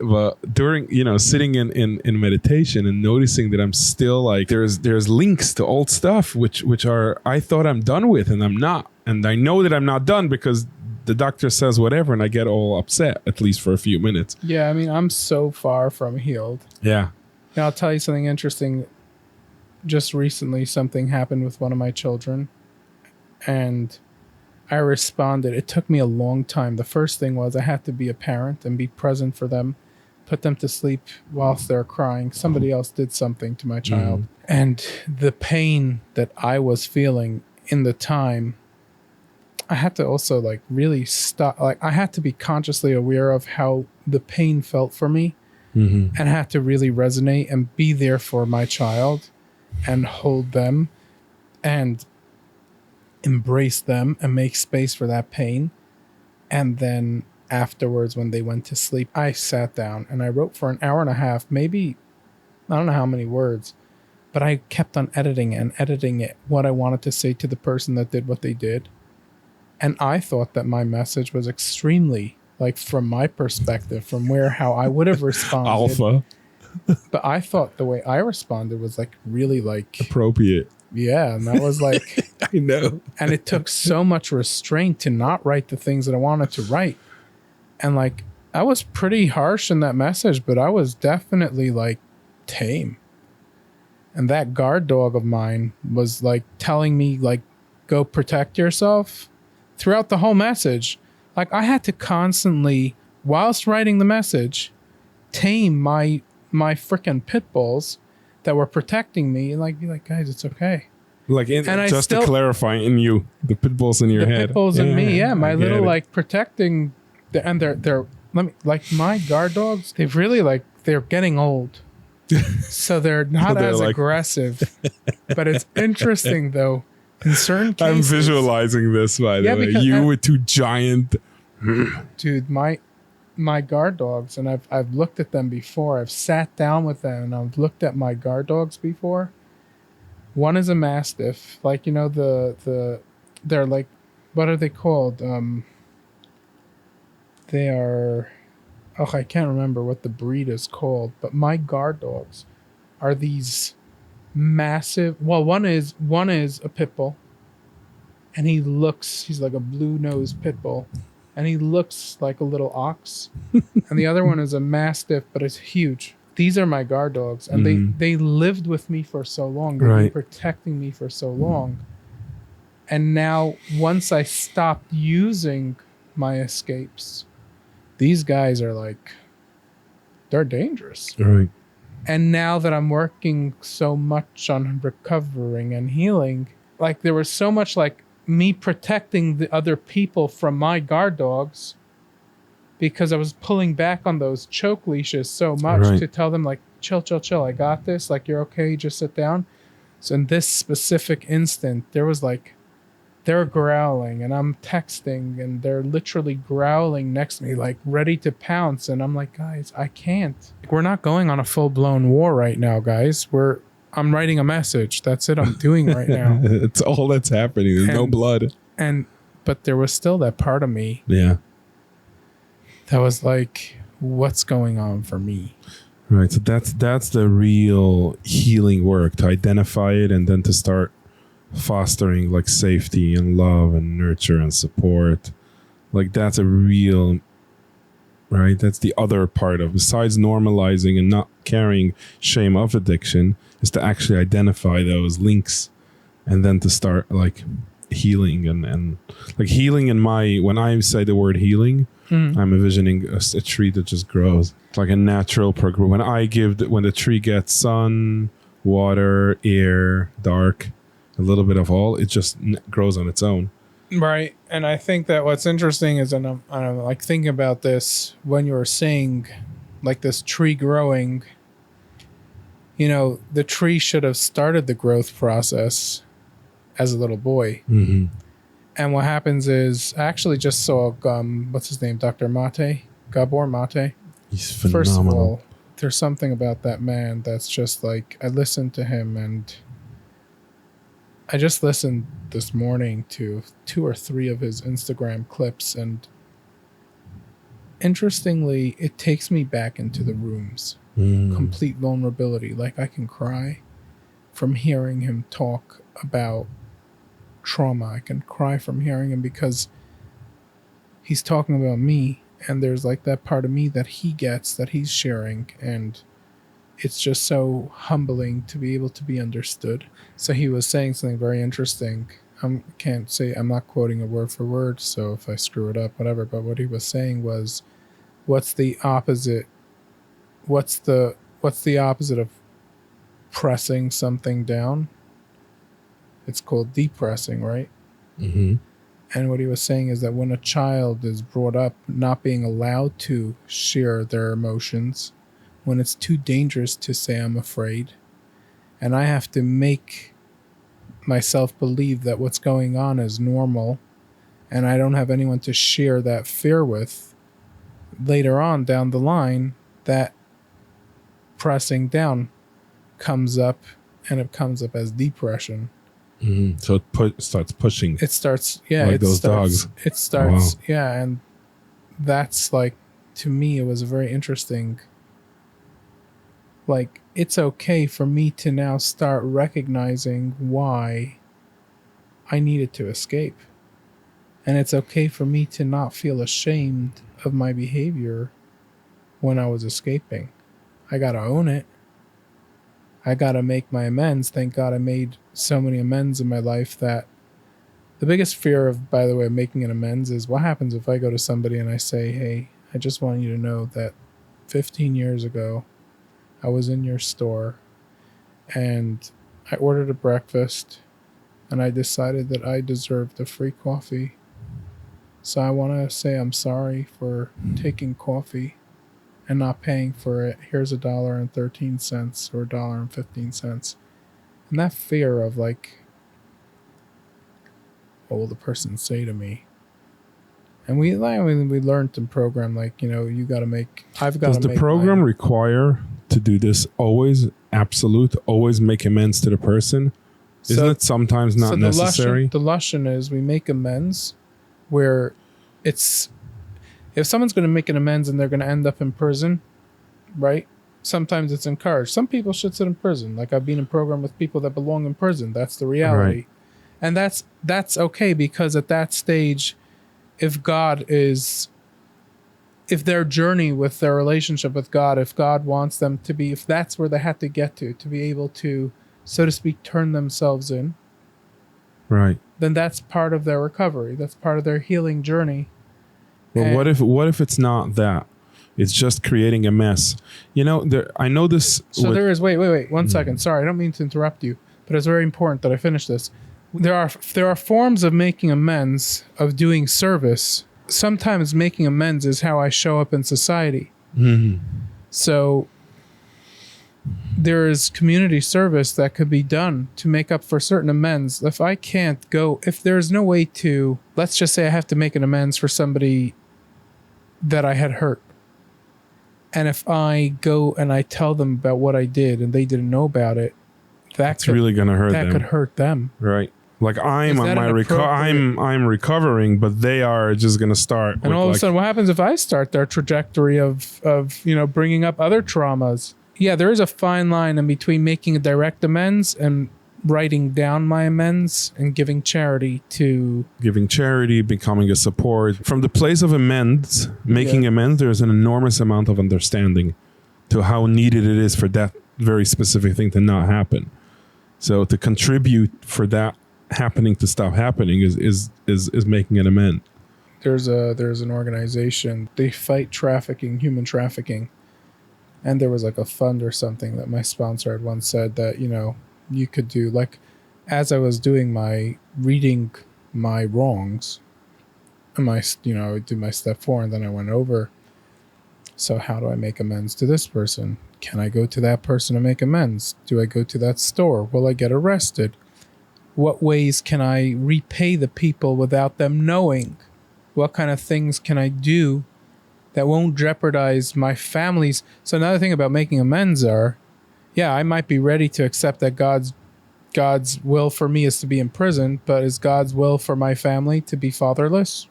during, sitting in meditation and noticing that I'm still like, there's links to old stuff, which are, I thought I'm done with, and I'm not. And I know that I'm not done because the doctor says whatever, and I get all upset, at least for a few minutes. Yeah, I mean, I'm so far from healed. Yeah. And I'll tell you something interesting. Just recently, something happened with one of my children, and I responded. It took me a long time. The first thing was I had to be a parent and be present for them, put them to sleep whilst they're crying. Somebody else did something to my child. And the pain that I was feeling in the time, I had to also really stop. I had to be consciously aware of how the pain felt for me, and had to really resonate and be there for my child and hold them and embrace them and make space for that pain. And then afterwards, when they went to sleep, I sat down and I wrote for an hour and a half, maybe, I don't know how many words, but I kept on editing it, what I wanted to say to the person that did what they did. And I thought that my message was extremely, from my perspective, from how I would have responded. Alpha. But I thought the way I responded was really appropriate. Yeah. And that was I know. And it took so much restraint to not write the things that I wanted to write. And I was pretty harsh in that message, but I was definitely tame. And that guard dog of mine was telling me go protect yourself. Throughout the whole message, I had to constantly, whilst writing the message, tame my freaking pit bulls that were protecting me, and be like, guys, it's okay. To clarify, in you, the pit bulls in your head, the pit bulls in me, my little protecting, and they're my guard dogs. They've really they're getting old, so they're not as aggressive. But it's interesting though. In certain cases, I'm visualizing this, by the way. You with two giant... Dude, my guard dogs, and I've looked at them before. I've sat down with them, and I've looked at my guard dogs before. One is a Mastiff. They're what are they called? They are... Oh, I can't remember what the breed is called. But my guard dogs are these... massive. Well, one is a pit bull, and he's like a blue-nosed pit bull, and he looks like a little ox. And the other one is a Mastiff, but it's huge. These are my guard dogs, and they lived with me for so long. They've been protecting me for so long. And now, once I stopped using my escapes, these guys are they're dangerous. Right. And now that I'm working so much on recovering and healing, there was so much me protecting the other people from my guard dogs because I was pulling back on those choke leashes so much to tell them like, chill, I got this. Like, you're okay. Just sit down. So in this specific instant, there was like, they're growling and I'm texting and they're literally growling next to me, like ready to pounce. And I'm like, guys, I can't. We're not going on a full-blown war right now, guys. I'm writing a message. That's it I'm doing right now. It's all that's happening. There's no blood. But there was still that part of me. Yeah. That was like, what's going on for me? Right. So that's the real healing work, to identify it and then to start fostering like safety and love and nurture and support. Like that's a real, right? That's the other part of, besides normalizing and not carrying shame of addiction, is to actually identify those links and then to start like healing and like healing when I say the word healing, I'm envisioning a tree that just grows. It's like a natural progression. When the tree gets sun, water, air, dark, a little bit of all, it just grows on its own. Right. And I think that what's interesting is, and I'm like thinking about this when you were saying like this tree growing, you know, the tree should have started the growth process as a little boy. Mm-hmm. And what happens is, I actually just saw, what's his name? Dr. Motty, Gabor Mate. He's phenomenal. First of all, there's something about that man that's just like, I listened to him, and I just listened this morning to 2 or 3 of his Instagram clips, and interestingly, it takes me back into the rooms. Complete vulnerability. Like I can cry from hearing him talk about trauma. I can cry from hearing him because he's talking about me, and there's like that part of me that he gets, that he's sharing, and it's just so humbling to be able to be understood. So he was saying something very interesting. I can't say, I'm not quoting it word for word, so if I screw it up, whatever, but what he was saying was, what's the opposite of pressing something down? It's called depressing, right? Mm-hmm. And what he was saying is that when a child is brought up not being allowed to share their emotions, when it's too dangerous to say I'm afraid, and I have to make myself believe that what's going on is normal, and I don't have anyone to share that fear with, later on down the line, that pressing down comes up, and it comes up as depression. Mm-hmm. So it starts pushing. It starts, like those dogs. It starts, wow. Yeah, and that's like, to me, it was a very interesting. Like, it's okay for me to now start recognizing why I needed to escape, and it's okay for me to not feel ashamed of my behavior when I was escaping. I gotta own it. I gotta make my amends. Thank God I made so many amends in my life. That the biggest fear of, by the way, making an amends is, what happens if I go to somebody and I say, hey, I just want you to know that 15 years ago, I was in your store and I ordered a breakfast and I decided that I deserved a free coffee. So I want to say I'm sorry for taking coffee and not paying for it. Here's $1.13 or $1.15. And that fear of like, what will the person say to me? And we learned in program, like, you know, Does the program require to do this always? Absolute, always make amends to the person? Isn't it sometimes not necessary? The lesson is we make amends where it's, if someone's going to make an amends and they're going to end up in prison, right? Sometimes it's encouraged. Some people should sit in prison. Like, I've been in program with people that belong in prison. That's the reality. Right. And that's okay, because at that stage, if their journey with their relationship with God, if God wants them to be, if that's where they have to get to be able to, so to speak, turn themselves in, right, then that's part of their recovery. That's part of their healing journey. Well, and what if it's not that? It's just creating a mess. You know, I know this. So there is, wait, 1 second. Sorry, I don't mean to interrupt you, but it's very important that I finish this. There are forms of making amends, of doing service, sometimes making amends is how I show up in society. So there is community service that could be done to make up for certain amends. If I can't go, if there's no way to, let's just say I have to make an amends for somebody that I had hurt. And if I go and I tell them about what I did and they didn't know about it, that's really going to hurt them. That could hurt them. Right. Like I'm on my I'm recovering, but they are just going to start. And all of a sudden, what happens if I start their trajectory of bringing up other traumas? Yeah, there is a fine line in between making a direct amends and writing down my amends and giving charity, becoming a support. From the place of amends, making amends, there's an enormous amount of understanding to how needed it is for that very specific thing to not happen. So to contribute for that happening to stop happening is making an amend. There's an organization, they fight trafficking, human trafficking. And there was like a fund or something that my sponsor had once said that, you could do, like, as I was doing reading my wrongs, and I would do my step 4, and then I went over. So how do I make amends to this person? Can I go to that person to make amends? Do I go to that store? Will I get arrested? What ways can I repay the people without them knowing? What kind of things can I do that won't jeopardize my family's? So another thing about making amends I might be ready to accept that God's will for me is to be in prison, but is God's will for my family to be fatherless?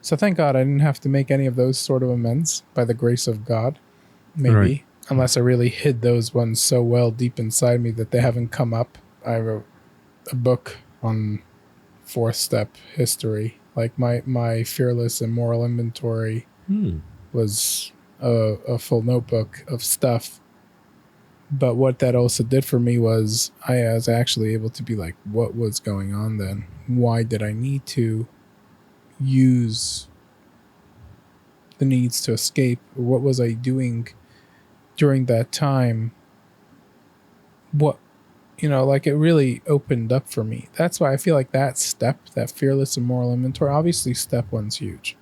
So thank God I didn't have to make any of those sort of amends by the grace of God, maybe, right. Unless I really hid those ones so well deep inside me that they haven't come up. I wrote a book on 4th step history, like my fearless and moral inventory was a full notebook of stuff. But what that also did for me was I was actually able to be like, what was going on then? Why did I need to use the needs to escape? What was I doing during that time? It really opened up for me. That's why I feel like that step, that fearless and moral inventory, obviously step 1's huge.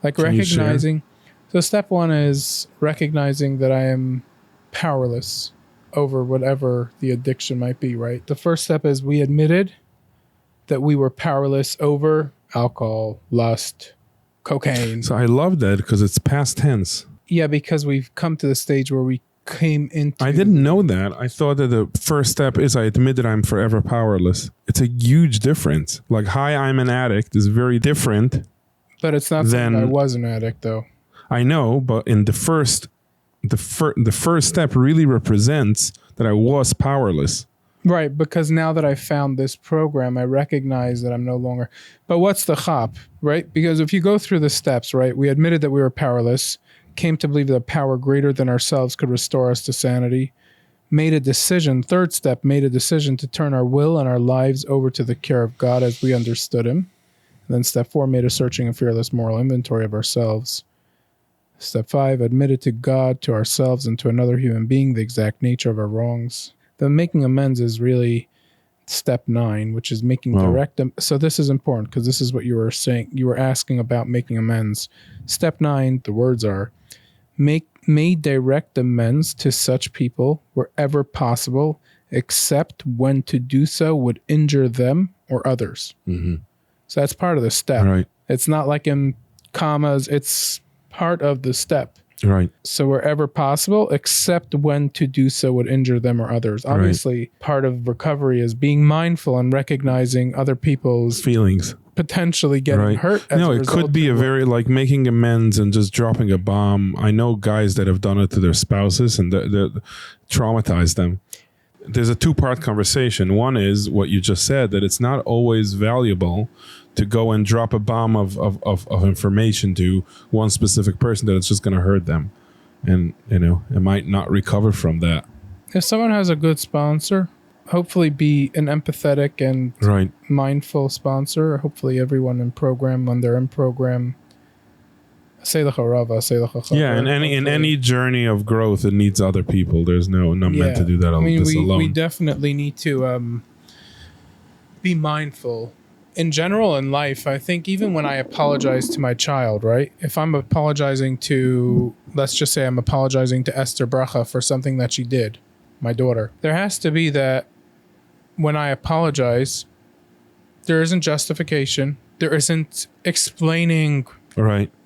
Like recognizing. So step 1 is recognizing that I am powerless over whatever the addiction might be, right? The first step is we admitted that we were powerless over alcohol, lust, cocaine. So I love that because it's past tense. Yeah, because we've come to the stage where we came into... I didn't know that. I thought that the first step is I admit that I'm forever powerless. It's a huge difference. Like, hi, I'm an addict is very different. But it's not saying I was an addict, though. I know, but in the first step really represents that I was powerless. Right, because now that I found this program, I recognize that I'm no longer... But what's the chop, right? Because if you go through the steps, right, we admitted that we were powerless, came to believe that a power greater than ourselves could restore us to sanity, made a decision, 3rd step, made a decision to turn our will and our lives over to the care of God as we understood him. And then step 4, made a searching and fearless moral inventory of ourselves. Step 5, admitted to God, to ourselves, and to another human being the exact nature of our wrongs. The making amends is really step 9, which is making direct. So this is important because this is what you were saying. You were asking about making amends. Step 9, the words are, may direct amends to such people wherever possible, except when to do so would injure them or others. Mm-hmm. So that's part of the step. Right. It's not like in commas. It's part of the step. Right. So wherever possible, except when to do so would injure them or others. Obviously, part of recovery is being mindful and recognizing other people's feelings, potentially getting hurt. No, it could be a very, like, making amends and just dropping a bomb. I know guys that have done it to their spouses and that traumatized them. There's a 2-part conversation. One is what you just said, that it's not always valuable to go and drop a bomb of information to one specific person that it's just going to hurt them. And, it might not recover from that. If someone has a good sponsor, hopefully be an empathetic and mindful sponsor. Hopefully everyone in program, when they're in program, say the harava, say the chacham. Yeah, and in any journey of growth, it needs other people. There's not meant to do that alone. We definitely need to be mindful in general in life, I think even when I apologize to my child, right? If I'm apologizing to, let's just say I'm apologizing to Esther Bracha for something that she did, my daughter, there has to be that when I apologize, there isn't justification. There isn't explaining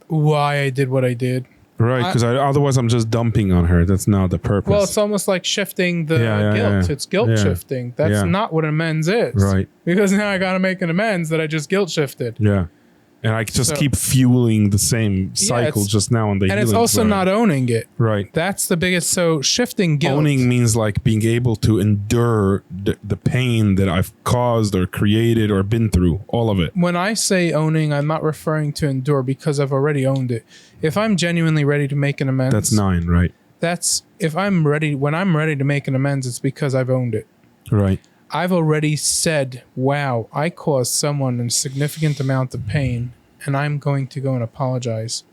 why I did what I did. Right, because otherwise I'm just dumping on her. That's not the purpose. Well, it's almost like shifting the guilt. Yeah. It's guilt shifting. That's not what amends is. Right. Because now I got to make an amends that I just guilt shifted. Yeah. And I just keep fueling the same cycle just now on the healing. And it's also not owning it. Right. That's the biggest. So shifting guilt. Owning means like being able to endure the pain that I've caused or created or been through. All of it. When I say owning, I'm not referring to endure because I've already owned it. If I'm genuinely ready to make an amends. That's 9, right? That's if I'm ready. When I'm ready to make an amends, it's because I've owned it. Right. I've already said, wow, I caused someone a significant amount of pain, and I'm going to go and apologize.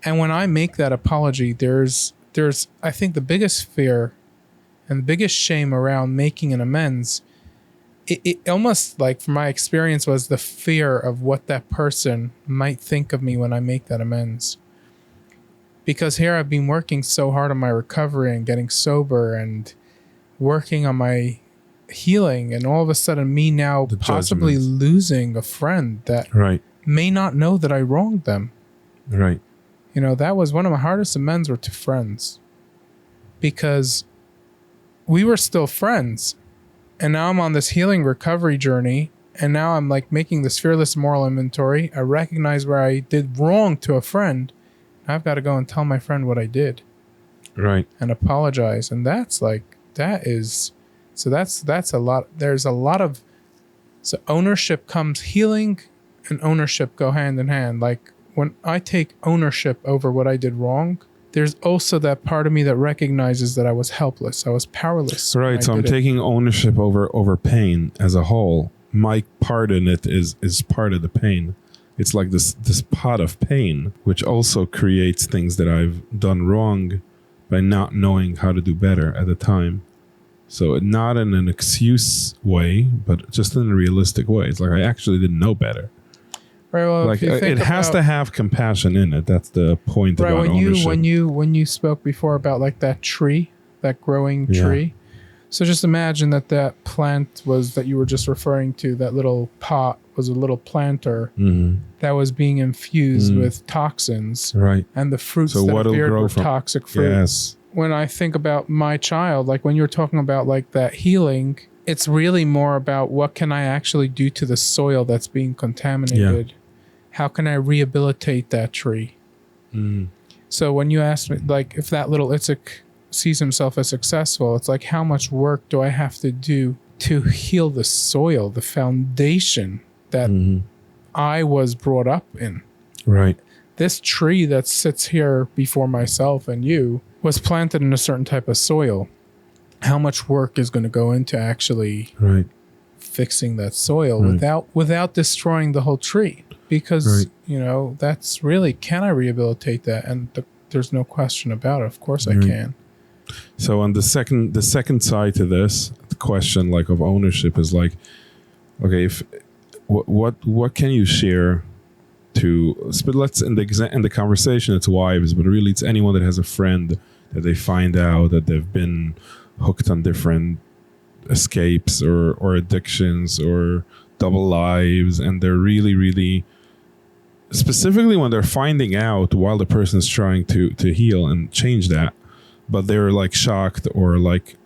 And when I make that apology, there's I think the biggest fear and the biggest shame around making an amends, it almost like from my experience was the fear of what that person might think of me when I make that amends. Because here I've been working so hard on my recovery and getting sober and working on my healing, and all of a sudden me now possibly losing a friend that may not know that I wronged them. Right. You know, that was one of my hardest amends were to friends, because we were still friends, and now I'm on this healing recovery journey, and now I'm like making this fearless moral inventory. I recognize where I did wrong to a friend. I've got to go and tell my friend what I did. Right. And apologize. And that's a lot. There's a lot of, so ownership comes, healing and ownership go hand in hand. Like when I take ownership over what I did wrong, there's also that part of me that recognizes that I was helpless. I was powerless. Right. So I'm taking ownership over pain as a whole. My part in it is part of the pain. It's like this pot of pain, which also creates things that I've done wrong by not knowing how to do better at the time. So not in an excuse way, but just in a realistic way. It's like I actually didn't know better. Right. Well, like it has to have compassion in it. That's the point about ownership. When you spoke before about like that tree, that growing tree. So just imagine that plant was that you were just referring to. That little pot was a little planter that was being infused with toxins. Right. And the fruits that appeared were toxic fruits. Yes. When I think about my child, like when you're talking about like that healing, it's really more about what can I actually do to the soil that's being contaminated? Yeah. How can I rehabilitate that tree? So when you ask me, like if that little Isaac sees himself as successful, it's like how much work do I have to do to heal the soil, the foundation that I was brought up in? Right. This tree that sits here before myself and you was planted in a certain type of soil. How much work is going to go into actually fixing that soil without destroying the whole tree? Because, you know, that's really, can I rehabilitate that? And there's no question about it. Of course I can. So on the second side to this, the question like of ownership is like, okay, if what can you share to, but let's in the conversation it's wives, but really it's anyone that has a friend that they find out that they've been hooked on different escapes or addictions or double lives, and they're really, really, specifically when they're finding out while the person's trying to heal and change that, but they're like shocked or like,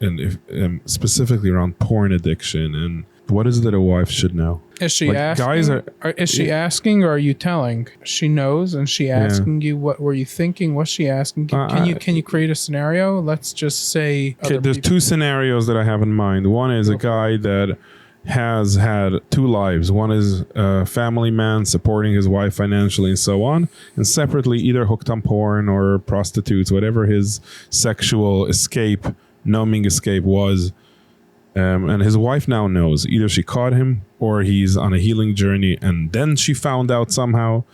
and if, specifically around porn addiction. And what is it that a wife should know? Is she asking? Is she asking, or are you telling? She knows, and she asking you. What were you thinking? What's she asking? Can you create a scenario? Let's just say. Okay, there's two scenarios that I have in mind. One is a guy that has had 2 lives. One is a family man supporting his wife financially and so on, and separately either hooked on porn or prostitutes, whatever his sexual escape, numbing escape was. And his wife now knows. Either she caught him or he's on a healing journey and then she found out somehow.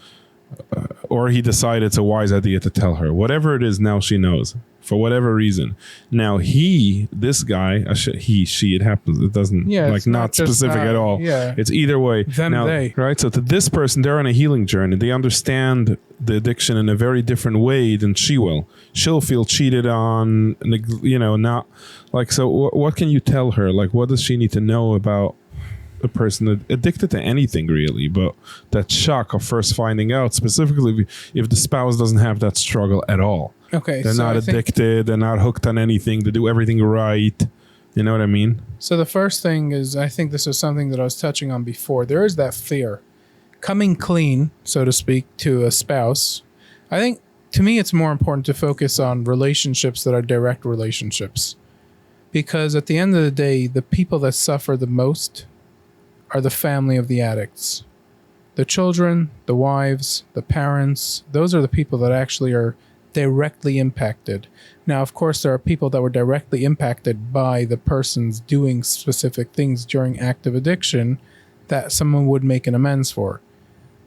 or he decided it's a wise idea to tell her. Whatever it is, now she knows for whatever reason. Now this guy, she, it happens. It doesn't not specific at all. Yeah. It's either way. They. Right? So to this person, they're on a healing journey. They understand the addiction in a very different way than she will. She'll feel cheated on, not like, so what can you tell her? Like, what does she need to know about a person addicted to anything really, but that shock of first finding out, specifically if the spouse doesn't have that struggle at all. Okay. They're not addicted, they're not hooked on anything, they do everything right. You know what I mean? So the first thing is, I think this is something that I was touching on before. There is that fear. Coming clean, so to speak, to a spouse. I think, to me, it's more important to focus on relationships that are direct relationships. Because at the end of the day, the people that suffer the most are the family of the addicts. The children, the wives, the parents, those are the people that actually are directly impacted. Now, of course, there are people that were directly impacted by the persons doing specific things during active addiction that someone would make an amends for.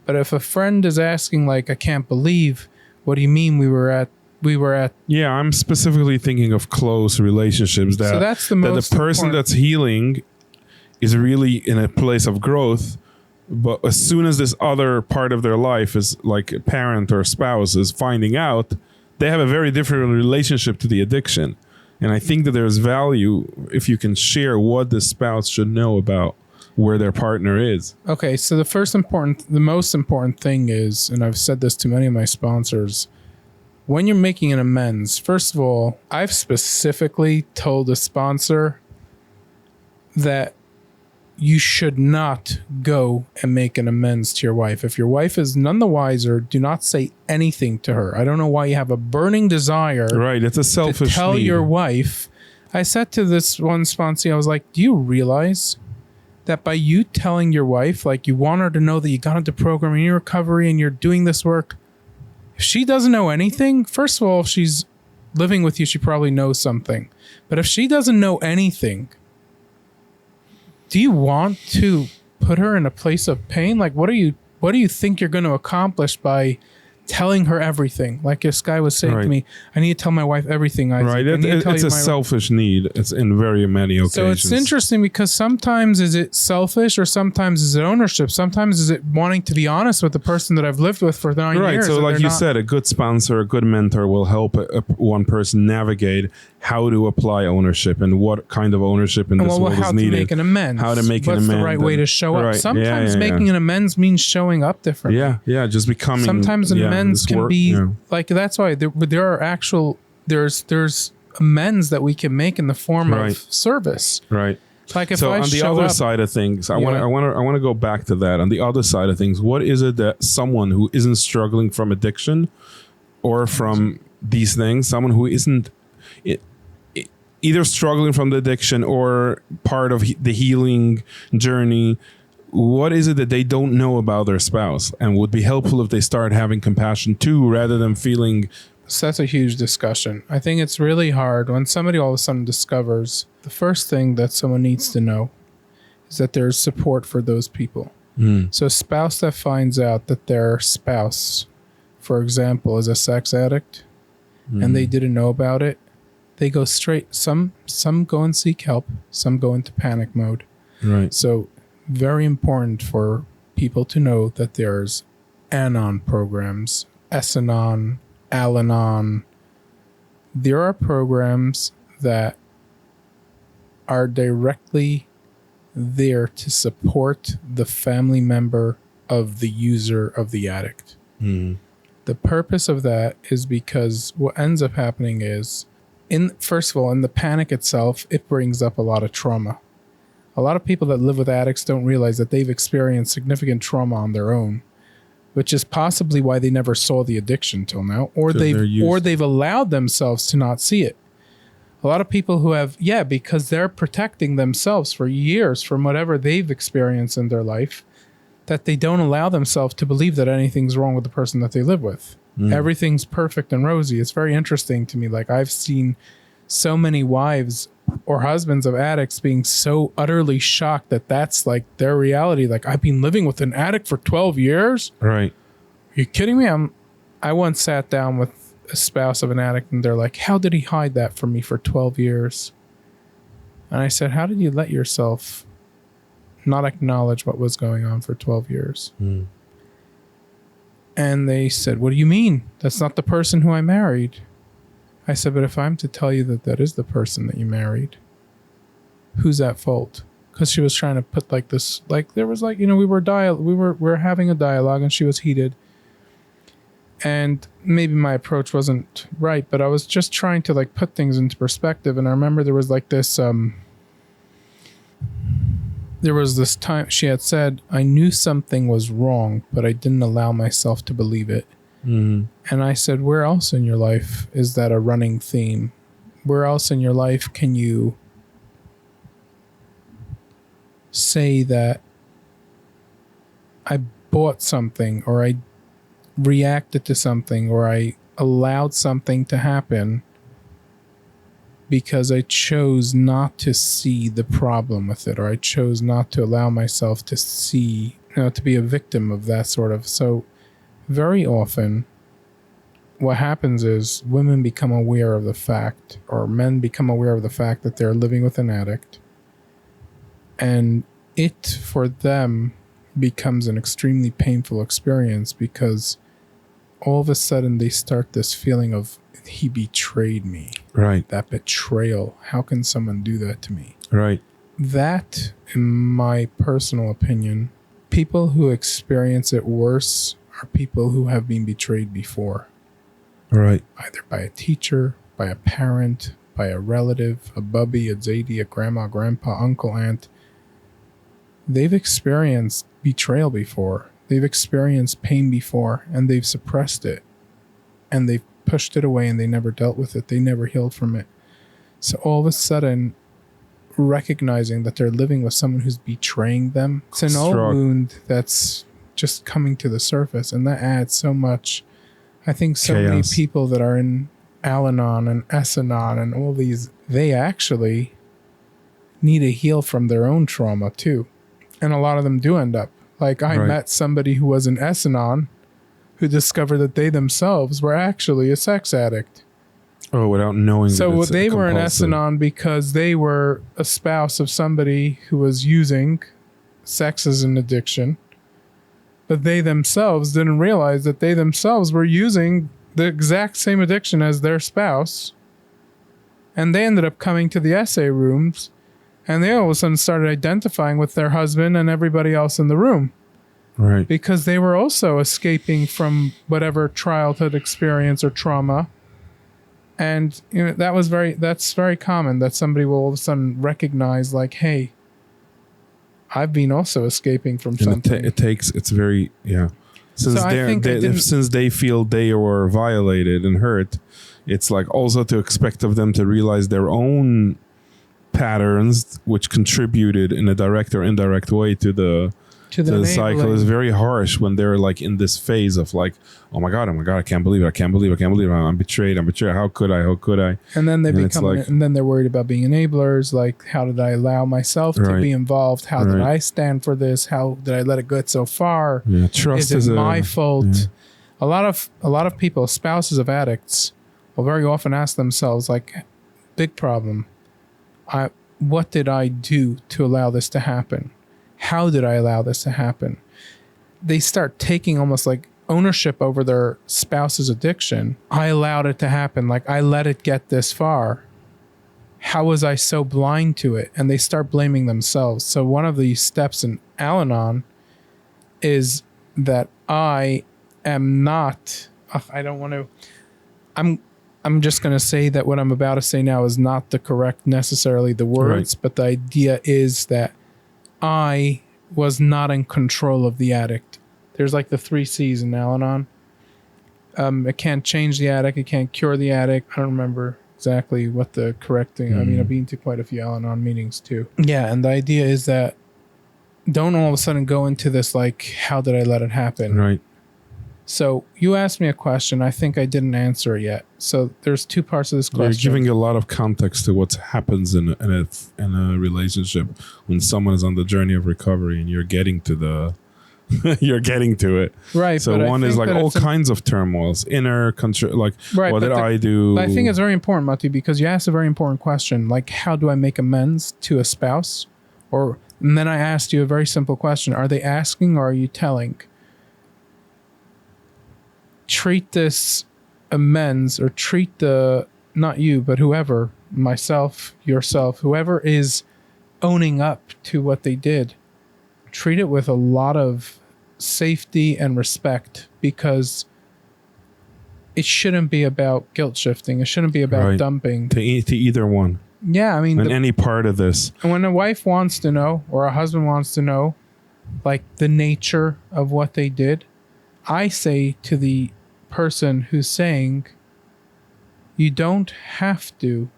But if a friend is asking, like, I can't believe, what do you mean we were at? Yeah, I'm specifically thinking of close relationships that, so that's the most that the person important. that's healing is really in a place of growth, but as soon as this other part of their life is like a parent or spouse is finding out, they have a very different relationship to the addiction. And I think that there's value if you can share what the spouse should know about where their partner is. Okay, so the most important thing is, and I've said this to many of my sponsors, when you're making an amends, first of all, I've specifically told a sponsor that you should not go and make an amends to your wife. If your wife is none the wiser, do not say anything to her. I don't know why you have a burning desire. Right, it's a selfish to tell need. your wife. I said to this one sponsor, I was like, do you realize that by you telling your wife, like, you want her to know that you got into program in your recovery and you're doing this work, if she doesn't know anything, first of all, if she's living with you, she probably knows something. But if she doesn't know anything, do you want to put her in a place of pain? Like, what do you think you're going to accomplish by telling her everything? Like this guy was saying to me, I need to tell my wife everything, Isaac. Right, it's a selfish need. It's in very many occasions. So it's interesting because sometimes is it selfish or sometimes is it ownership? Sometimes is it wanting to be honest with the person that I've lived with for 9 years? Right, so like you said, a good sponsor, a good mentor will help one person navigate how to apply ownership and what kind of ownership in this world is needed. How to make an amends. What's the right way to show up? Sometimes making an amends means showing up differently. Yeah, just becoming. Sometimes an amends can be like, that's why there are actual, there's amends that we can make in the form of service. Right. Like if so I on the other side of things, I want to go back to that. On the other side of things, what is it that someone who isn't struggling from addiction or from these things, someone who isn't either struggling from the addiction or part of the healing journey, what is it that they don't know about their spouse and would be helpful if they start having compassion too, rather than feeling... So that's a huge discussion. I think it's really hard when somebody all of a sudden discovers the first thing that someone needs to know is that there's support for those people. So a spouse that finds out that their spouse, for example, is a sex addict and they didn't know about it, they go straight. Some go and seek help. Some go into panic mode. Right. So very important for people to know that there's Anon programs, S-Anon, Al-Anon. There are programs that are directly there to support the family member of the user of the addict. The purpose of that is because what ends up happening is, first of all, in the panic itself, it brings up a lot of trauma. A lot of people that live with addicts don't realize that they've experienced significant trauma on their own, which is possibly why they never saw the addiction till now, or they've allowed themselves to not see it. A lot of people who have, because they're protecting themselves for years from whatever they've experienced in their life, that they don't allow themselves to believe that anything's wrong with the person that they live with. Everything's perfect and rosy. It's very interesting to me. Like, I've seen so many wives or husbands of addicts being so utterly shocked that that's like their reality. Like, I've been living with an addict for 12 years. Right. you kidding me? I once sat down with a spouse of an addict and they're like, how did he hide that from me for 12 years? And I said, how did you let yourself not acknowledge what was going on for 12 years? Mm. And they said, what do you mean? That's not the person who I married. I said, but if I'm to tell you that that is the person that you married, who's at fault? Because she was trying to put like this, like there was like, we were having a dialogue and she was heated. And maybe my approach wasn't right, but I was just trying to like put things into perspective. And I remember there was like this, there was this time she had said, I knew something was wrong, but I didn't allow myself to believe it. Mm-hmm. And I said, where else in your life is that a running theme? Where else in your life can you say that I bought something or I reacted to something or I allowed something to happen because I chose not to see the problem with it, or I chose not to allow myself to see, to be a victim of that sort of. So very often what happens is women become aware of the fact, or men become aware of the fact that they're living with an addict, and it for them becomes an extremely painful experience because all of a sudden they start this feeling of, he betrayed me. Right. That betrayal. How can someone do that to me? Right. That, in my personal opinion, people who experience it worse are people who have been betrayed before. Right. Either by a teacher, by a parent, by a relative, a bubby, a zadie, a grandma, grandpa, uncle, aunt. They've experienced betrayal before. They've experienced pain before, and they've suppressed it. And they've pushed it away, and they never dealt with it. They never healed from it. So all of a sudden, recognizing that they're living with someone who's betraying them, it's an old wound that's just coming to the surface, and that adds so much. I think so chaos. Many people that are in Al-Anon and S-Anon and all these, they actually need to heal from their own trauma too. And a lot of them do end up. Like I met somebody who was in S-Anon who discovered that they themselves were actually a sex addict. Oh, without knowing. So they were in S-Anon because they were a spouse of somebody who was using sex as an addiction. But they themselves didn't realize that they themselves were using the exact same addiction as their spouse. And they ended up coming to the SA rooms, and they all of a sudden started identifying with their husband and everybody else in the room. Right. Because they were also escaping from whatever childhood experience or trauma. And that's very common, that somebody will all of a sudden recognize, like, hey, I've been also escaping from something. It's very, yeah. Since they feel they were violated and hurt, it's like also to expect of them to realize their own patterns, which contributed in a direct or indirect way to the cycle, is very harsh when they're like in this phase of like, oh my god, I can't believe it, I'm betrayed, how could I? And then and then they're worried about being enablers, like, how did I allow myself to be involved? How did I stand for this? How did I let it get so far? Yeah, trust is my fault? Yeah. A lot of people, spouses of addicts, will very often ask themselves, like, big problem, what did I do to allow this to happen? How did I allow this to happen? They start taking almost like ownership over their spouse's addiction. I allowed it to happen. Like, I let it get this far. How was I so blind to it? And they start blaming themselves. So one of the steps in Al-Anon is that I am not, I don't want to, I'm just going to say that what I'm about to say now is not the correct, necessarily the words, but the idea is that I was not in control of the addict. There's like the 3 C's in Al-Anon. It can't change the addict. It can't cure the addict. I don't remember exactly what the correct thing. I mean, I've been to quite a few Al-Anon meetings too. Yeah, and the idea is that don't all of a sudden go into this like, how did I let it happen? Right. So you asked me a question. I think I didn't answer it yet. So there's 2 parts of this question. You're giving a lot of context to what happens in a relationship when someone is on the journey of recovery, and you're getting to the you're getting to it. Right. So one is like all kinds of turmoils, inner control, like what did I do? But I think it's very important, Motty, because you asked a very important question, like how do I make amends to a spouse? And then I asked you a very simple question. Are they asking or are you telling? Treat this amends, or treat not you, but whoever, myself, yourself, whoever is owning up to what they did, treat it with a lot of safety and respect, because it shouldn't be about guilt shifting. It shouldn't be about dumping. To either one. Yeah, I mean, any part of this. And when a wife wants to know, or a husband wants to know, like the nature of what they did, I say to the person who's saying, you don't have to.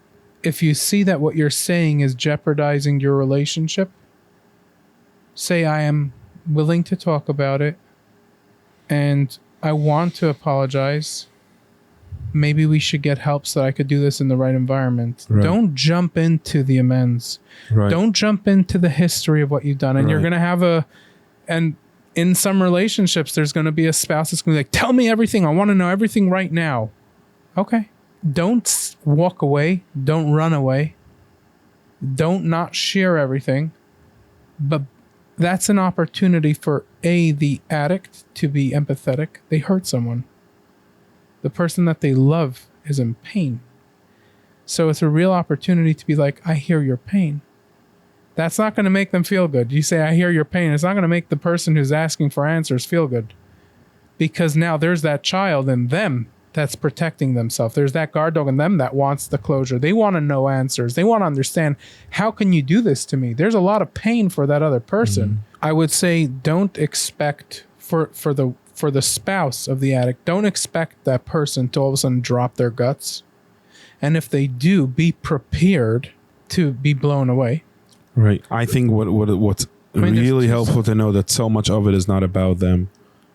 If you see that what you're saying is jeopardizing your relationship, say, I am willing to talk about it and I want to apologize. Maybe we should get help so that I could do this in the right environment. Right. Don't jump into the amends. Right. Don't jump into the history of what you've done. And you're going to have and in some relationships, there's going to be a spouse that's going to be like, tell me everything. I want to know everything right now. Okay. Don't walk away. Don't run away. Don't not share everything. But that's an opportunity for the addict to be empathetic. They hurt someone. The person that they love is in pain. So it's a real opportunity to be like, I hear your pain. That's not going to make them feel good. You say, I hear your pain. It's not going to make the person who's asking for answers feel good. Because now there's that child in them that's protecting themselves. There's that guard dog in them that wants the closure. They want to know answers. They want to understand, how can you do this to me? There's a lot of pain for that other person. Mm-hmm. I would say don't expect for the spouse of the addict, don't expect that person to all of a sudden drop their guts. And if they do, be prepared to be blown away. Right. I think what's really helpful to know that so much of it is not about them.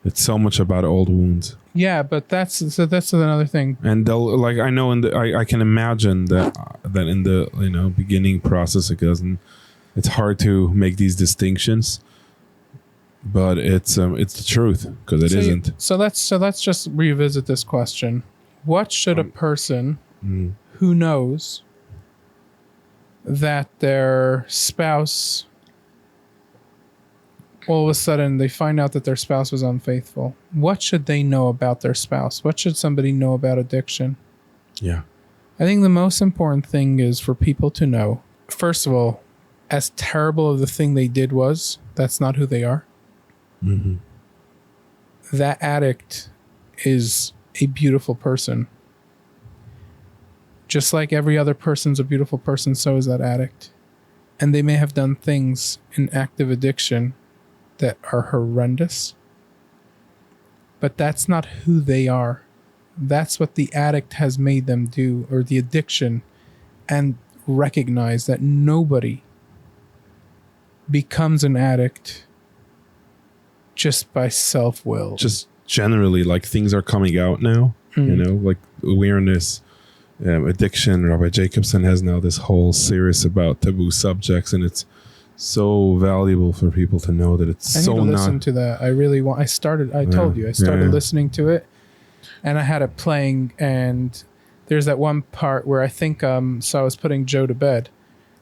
It's so much about old wounds. Yeah, but that's another thing. And they'll, like, I know I can imagine that in the beginning process it's hard to make these distinctions. But it's the truth, because it isn't. So let's just revisit this question. What should a person who knows that their spouse, all of a sudden they find out that their spouse was unfaithful, what should they know about their spouse? What should somebody know about addiction? Yeah. I think the most important thing is for people to know, first of all, as terrible of the thing they did was, that's not who they are. Mm-hmm. That addict is a beautiful person. Just like every other person's a beautiful person, so is that addict. And they may have done things in active addiction that are horrendous. But that's not who they are. That's what the addict has made them do, or the addiction, and recognize that nobody becomes an addict just by self-will. Just generally, like, things are coming out now, like awareness, addiction. Rabbi Jacobson has now this whole series about taboo subjects, and it's so valuable for people to know that it's so not. I need to listen to that. I really want. I started listening to it, and I had it playing, and there's that one part where I think so I was putting Joe to bed,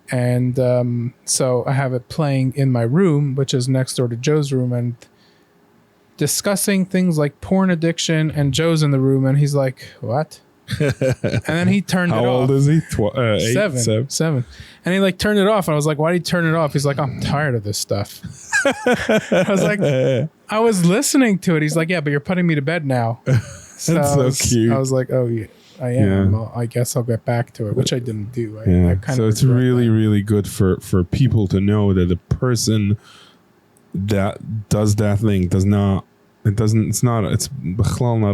and so I have it playing in my room, which is next door to Joe's room, and discussing things like porn addiction, and Joe's in the room, and he's like, what? And then he turned it off. How old is he? 7. And he like turned it off. And I was like, why did he turn it off? He's like, I'm tired of this stuff. I was like, I was listening to it. He's like, yeah, but you're putting me to bed now. That's so cute. I was like, oh, yeah, I am. Yeah. Well, I guess I'll get back to it, which I didn't do. So it's really, really good for people to know that the person that does that thing it's not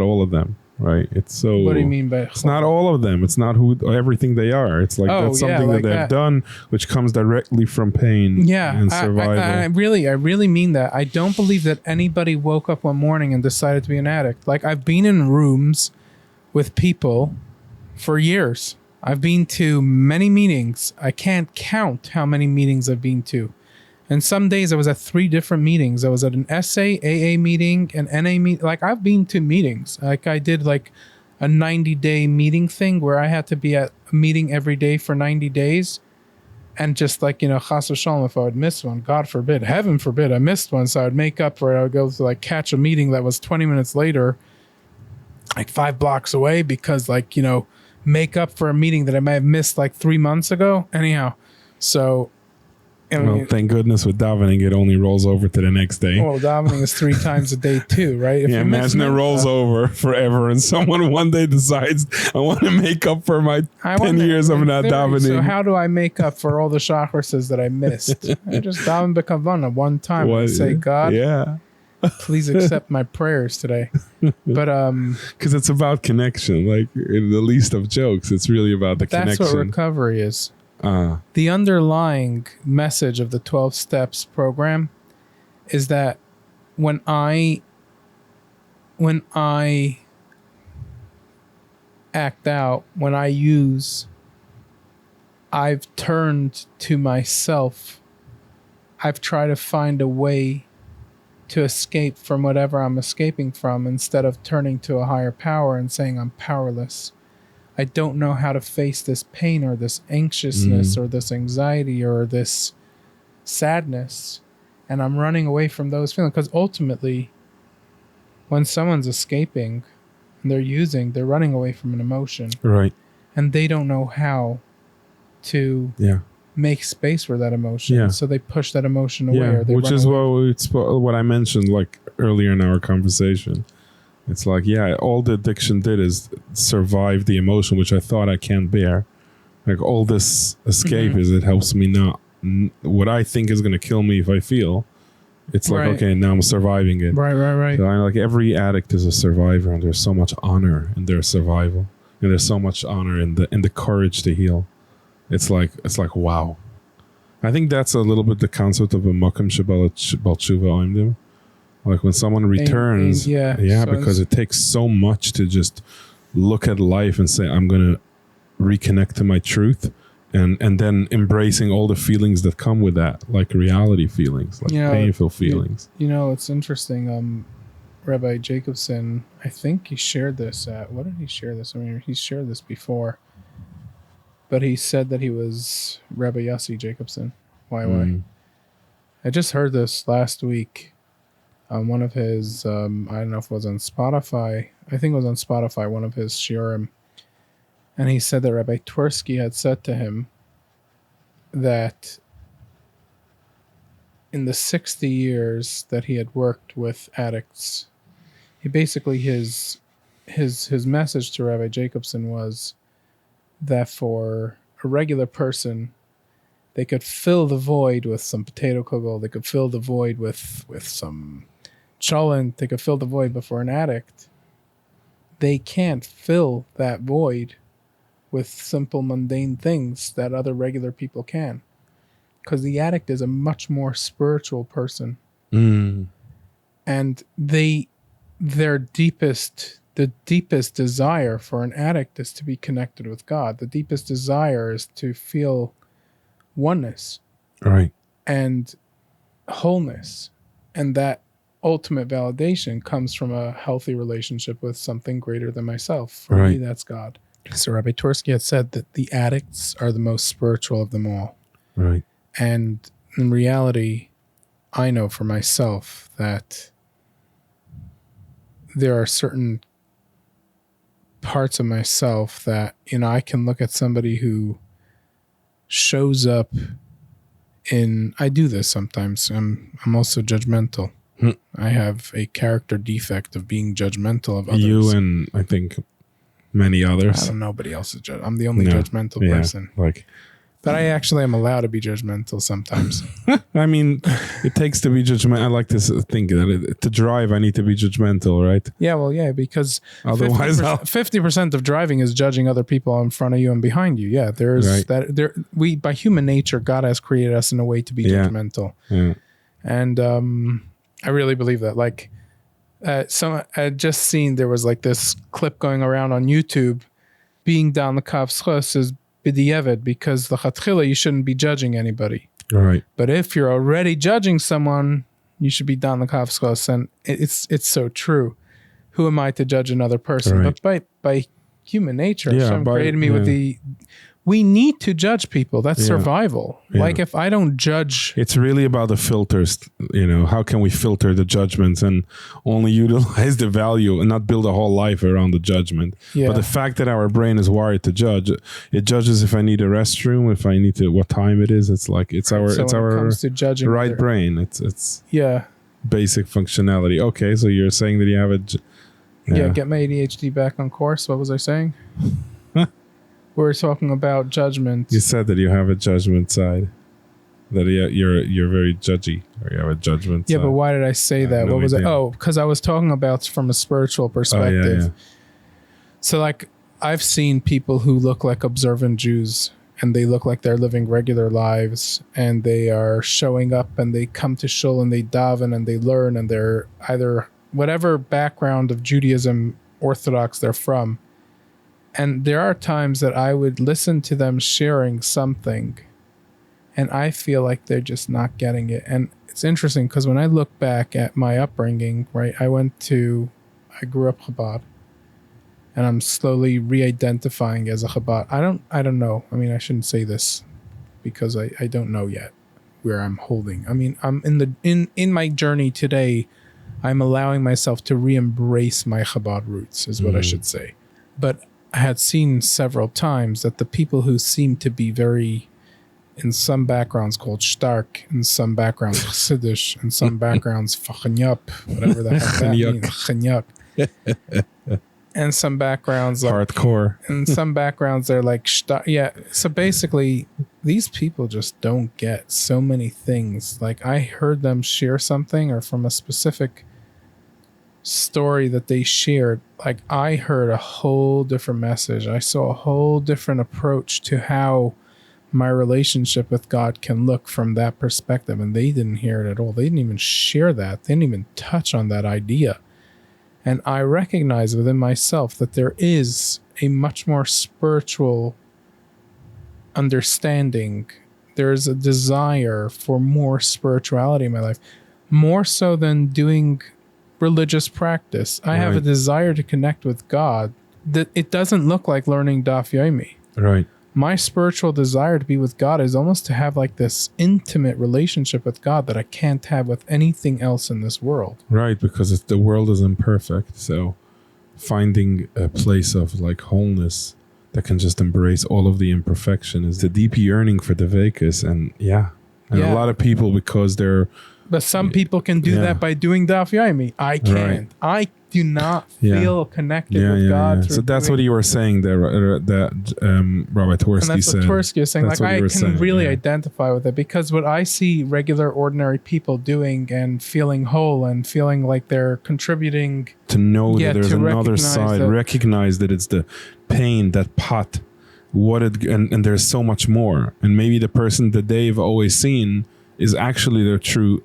all of them. Right. It's so. What do you mean by? It's not all of them. It's not everything they are. It's like that's something that they've done, which comes directly from pain. Yeah, and survival. I really mean that. I don't believe that anybody woke up one morning and decided to be an addict. Like, I've been in rooms with people for years. I've been to many meetings. I can't count how many meetings I've been to, And some days I was at 3 different meetings. I was at an SA, AA meeting, an NA meeting. Like, I've been to meetings. Like, I did like a 90-day meeting thing where I had to be at a meeting every day for 90 days. And just like, chas v'shalom, if I would miss one, God forbid, heaven forbid, I missed one. So I would make up for it. I would go to like catch a meeting that was 20 minutes later, like 5 blocks away, because like, make up for a meeting that I may have missed like 3 months ago. Anyhow, so. Well, thank goodness with davening, it only rolls over to the next day. Well, davening is 3 times a day too, right? If imagine it rolls over forever and someone one day decides, I want to make up for my 10 years of not davening. So how do I make up for all the shacharis that I missed? I just daven b'kavana one time and say, God, please accept my prayers today. But because it's about connection, like in the least of jokes, it's really about the connection. That's what recovery is. The underlying message of the 12 steps program is that when I act out, when I use, I've turned to myself. I've tried to find a way to escape from whatever I'm escaping from, instead of turning to a higher power and saying I'm powerless. I don't know how to face this pain or this anxiousness or this anxiety or this sadness. And I'm running away from those feelings. Because ultimately, when someone's escaping and they're running away from an emotion. Right. And they don't know how to make space for that emotion. Yeah. So they push that emotion away. Or they which is what I mentioned like earlier in our conversation. It's like, all the addiction did is survive the emotion, which I thought I can't bear. Like, all this escape is it helps me not, what I think is going to kill me if I feel. It's like, okay, now I'm surviving it. Right. So like every addict is a survivor, and there's so much honor in their survival. And there's so much honor in the courage to heal. It's like, wow. I think that's a little bit the concept of a makam shebal tshuva oimdim. Like when someone returns, because it takes so much to just look at life and say, I'm going to reconnect to my truth, and then embracing all the feelings that come with that, like reality feelings, like painful feelings. It's interesting. Rabbi Jacobson, I think he shared this what did he share this? I mean, he shared this before, but he said that he was Rabbi Yossi Jacobson. YY. I just heard this last week. One of his, I don't know if it was on Spotify. I think it was on Spotify, one of his shiurim. And he said that Rabbi Twersky had said to him that in the 60 years that he had worked with addicts, he basically, his message to Rabbi Jacobson was that for a regular person, they could fill the void with some potato kugel. They could fill the void with some cholent. They could fill the void. But for an addict, they can't fill that void with simple mundane things that other regular people can. Because the addict is a much more spiritual person. And the deepest desire for an addict is to be connected with God. The deepest desire is to feel oneness, right, and wholeness, and that ultimate validation comes from a healthy relationship with something greater than myself. For me, that's God. So Rabbi Twersky had said that the addicts are the most spiritual of them all. Right. And in reality, I know for myself that there are certain parts of myself that, I can look at somebody who shows up in, I do this sometimes. I'm also judgmental. I have a character defect of being judgmental of others. You and I think many others. I don't know, nobody else is I'm the only judgmental person. But I actually am allowed to be judgmental sometimes. I mean, it takes to be judgmental. I like to think that to drive, I need to be judgmental, right? Yeah, well, because otherwise 50% of driving is judging other people in front of you and behind you. Yeah, there's that. We, by human nature, God has created us in a way to be judgmental. Yeah. And I really believe that. Like, I had just seen there was like this clip going around on YouTube, being down the Kaf Schus is b'diavad, because the chatchila you shouldn't be judging anybody. Right. But if you're already judging someone, you should be down the Kafka's, and it's so true. Who am I to judge another person? Right. But by human nature, Hashem created me with the. We need to judge people. That's survival. Yeah. Like if I don't judge, it's really about the filters. How can we filter the judgments and only utilize the value and not build a whole life around the judgment? Yeah. But the fact that our brain is wired to judge, it judges if I need a restroom, if I need to, what time it is. It's like it's our comes to judging right brain. It's yeah, basic functionality. Okay, so you're saying that you have a get my ADHD back on course. What was I saying? We're talking about judgment. You said that you have a judgment side. That you're very judgy, or you have a judgment side. Yeah, but why did I say that? What was it? Oh, because I was talking about from a spiritual perspective. Oh, yeah. So like I've seen people who look like observant Jews, and they look like they're living regular lives, and they are showing up, and they come to shul, and they daven, and they learn, and they're either whatever background of Judaism, Orthodox they're from. And there are times that I would listen to them sharing something, and I feel like they're just not getting it. And it's interesting because when I look back at my upbringing, right, I grew up Chabad, and I'm slowly re-identifying as a Chabad. I don't know. I mean, I shouldn't say this because I don't know yet where I'm holding. I mean, I'm in my journey today. I'm allowing myself to re-embrace my Chabad roots, is what I should say. But I had seen several times that the people who seem to be very, in some backgrounds called stark, in some backgrounds chassidish, in some backgrounds fachanyap, whatever the heck that means, chanyap, and some backgrounds like hardcore, and some backgrounds they're like so basically these people just don't get so many things. Like I heard them share something or from a specific story that they shared, like I heard a whole different message. I saw a whole different approach to how my relationship with God can look from that perspective, and they didn't hear it at all. They didn't even share that. They didn't even touch on that idea. And I recognize within myself that there is a much more spiritual understanding. There's a desire for more spirituality in my life, more so than doing religious practice. I have a desire to connect with God. That it doesn't look like learning Daf Yomi. Right. My spiritual desire to be with God is almost to have like this intimate relationship with God that I can't have with anything else in this world. Right, because the world is imperfect. So finding a place of like wholeness that can just embrace all of the imperfection is the deep yearning for the Vekas. And a lot of people, because they're... But some people can do that by doing Daf Yomi. I can't. Right. I do not feel connected with God. So that's what you were saying there, that Rabbi Twersky said. And that's what Twersky was saying. Like I can really identify with it, because what I see regular, ordinary people doing and feeling whole and feeling like they're contributing. To know that there's another side, recognize that it's the pain, that pot, and there's so much more. And maybe the person that they've always seen is actually the true,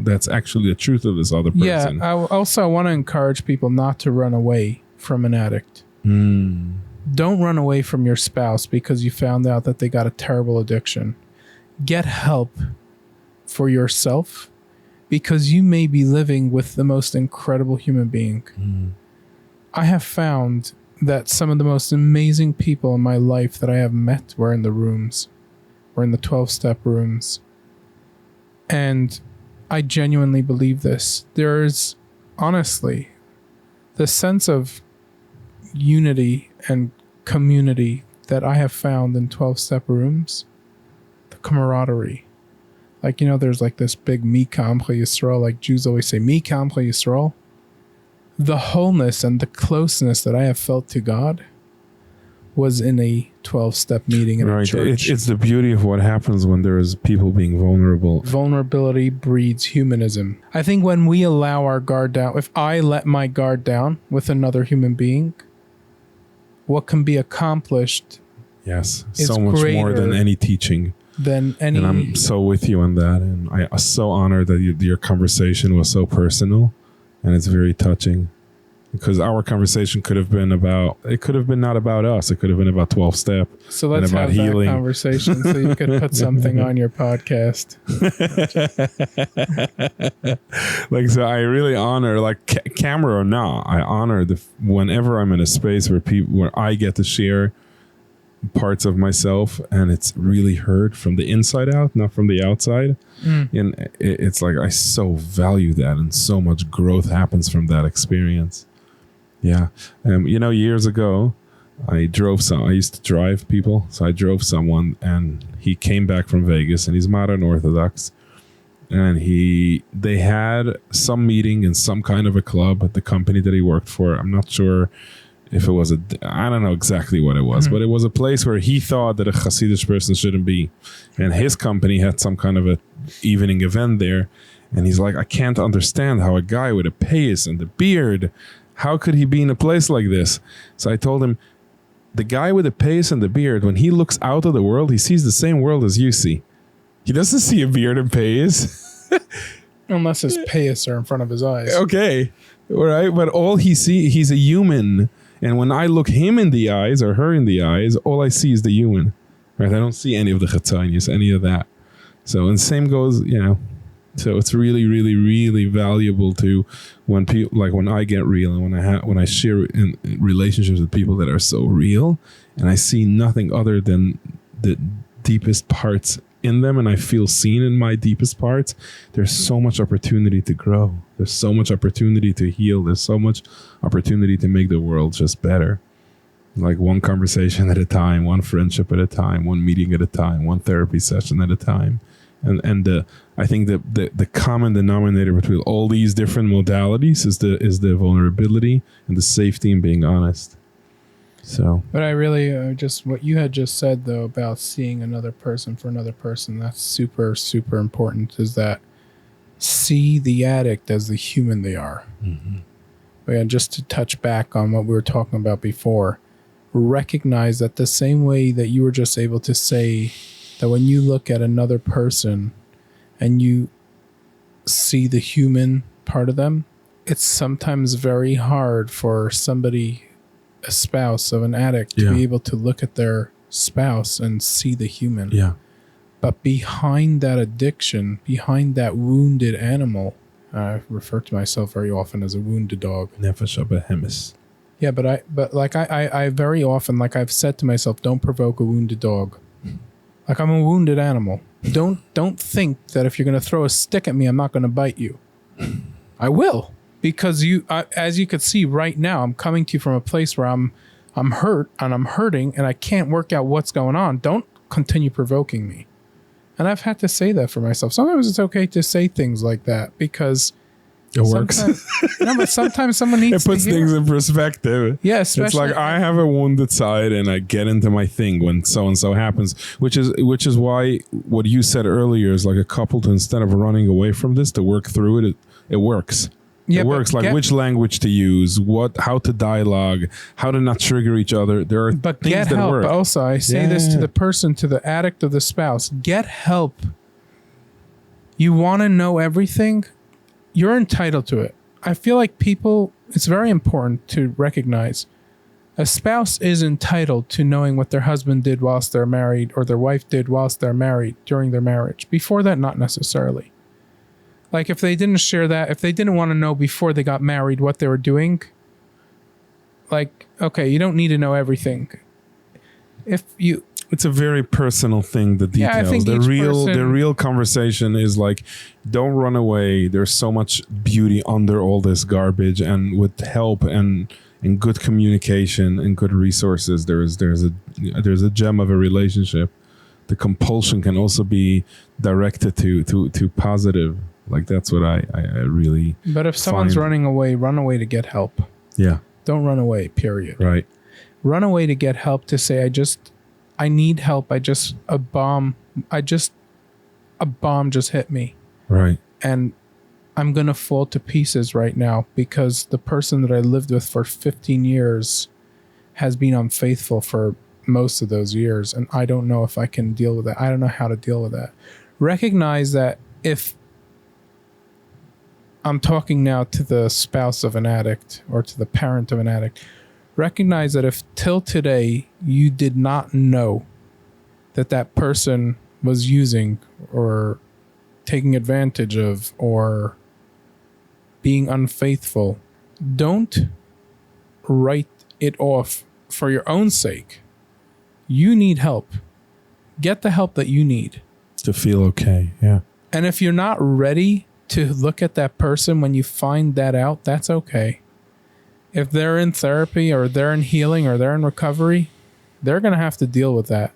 that's actually the truth of this other person. Yeah, I want to encourage people not to run away from an addict. Don't run away from your spouse because you found out that they got a terrible addiction. Get help for yourself, because you may be living with the most incredible human being. I have found that some of the most amazing people in my life that I have met were in the rooms. We're in the 12-step rooms. And I genuinely believe this. There's, honestly, the sense of unity and community that I have found in 12-step rooms, the camaraderie. Like, there's like this big Mi Kamcha Yisrael, like Jews always say, Mi Kamcha Yisrael. The wholeness and the closeness that I have felt to God was in a 12-step meeting in a church. It's the beauty of what happens when there is people being vulnerable. Vulnerability breeds humanism. I think when we allow our guard down, if I let my guard down with another human being, what can be accomplished so much more than any teaching. And I'm so with you on that. And I'm so honored that your conversation was so personal, and it's very touching. because our conversation could have been not about us. It could have been about 12-step. So let's have healing. That conversation so you could put something on your podcast. Like, so I really honor, like, camera or not, I honor whenever I'm in a space where I get to share parts of myself and it's really heard from the inside out, not from the outside. And it's like I so value that, and so much growth happens from that experience. Yeah. Years ago I used to drive people, so I drove someone and he came back from Vegas, and he's modern Orthodox, and they had some meeting in some kind of a club at the company that he worked for. I'm not sure if it was I don't know exactly what it was, but it was a place where he thought that a Hasidic person shouldn't be. And his company had some kind of a evening event there. And he's like, I can't understand how a guy with a payas and a beard, how could he be in a place like this? So I told him, the guy with the payas and the beard, when he looks out of the world, he sees the same world as you see. He doesn't see a beard and payas. Unless his payas are in front of his eyes. Okay. All right. But all he's a human. And when I look him in the eyes or her in the eyes, all I see is the human, right? I don't see any of the chetanias, any of that. So, and same goes, so it's really, really, really valuable to when people, like when I get real and when I share in relationships with people that are so real, and I see nothing other than the deepest parts in them, and I feel seen in my deepest parts, there's so much opportunity to grow. There's so much opportunity to heal. There's so much opportunity to make the world just better. Like one conversation at a time, one friendship at a time, one meeting at a time, one therapy session at a time. And I think the common denominator between all these different modalities is the vulnerability and the safety in being honest. So, but I really just what you had just said though about seeing another person for another person, that's super, super important, is that see the addict as the human they are. And just to touch back on what we were talking about before, recognize that the same way that you were just able to say that when you look at another person and you see the human part of them, it's sometimes very hard for somebody, a spouse of an addict, to be able to look at their spouse and see the human. Yeah. But behind that addiction, behind that wounded animal, I refer to myself very often as a wounded dog. Nefesh behemoth. Yeah, but I very often, like I've said to myself, don't provoke a wounded dog. Like I'm a wounded animal. Don't think that if you're going to throw a stick at me, I'm not going to bite you. I will. Because as you could see right now, I'm coming to you from a place where I'm hurt and I'm hurting and I can't work out what's going on. Don't continue provoking me. And I've had to say that for myself. Sometimes it's okay to say things like that because it works. But sometimes someone needs to hear. It puts things in perspective. Yeah, especially. It's like I have a wounded side and I get into my thing when so-and-so happens, which is why what you said earlier is like a couple to, instead of running away from this, to work through it, it works. Yeah, it works, like which language to use, how to dialogue, how to not trigger each other. There are things that work. Also, I say this to the person, to the addict or the spouse, get help. You want to know everything? You're entitled to it. I feel like it's very important to recognize a spouse is entitled to knowing what their husband did whilst they're married or their wife did whilst they're married during their marriage. Before that, not necessarily. Like if they didn't share that, if they didn't want to know before they got married what they were doing, like, okay, you don't need to know everything. It's a very personal thing, the details. Yeah, I think the real conversation is like, don't run away. There's so much beauty under all this garbage, and with help and good communication and good resources, there's a gem of a relationship. The compulsion can also be directed to positive. Like that's what I really. But if someone's running away, run away to get help. Yeah. Don't run away, period. Right. Run away to get help, to say, I need help. A bomb just hit me. Right. And I'm going to fall to pieces right now because the person that I lived with for 15 years has been unfaithful for most of those years. And I don't know if I can deal with that. I don't know how to deal with that. Recognize that if I'm talking now to the spouse of an addict or to the parent of an addict. Recognize that if till today you did not know that person was using or taking advantage of or being unfaithful, don't write it off for your own sake. You need help. Get the help that you need. To feel okay, yeah. And if you're not ready to look at that person when you find that out, that's okay. If they're in therapy or they're in healing or they're in recovery, they're going to have to deal with that.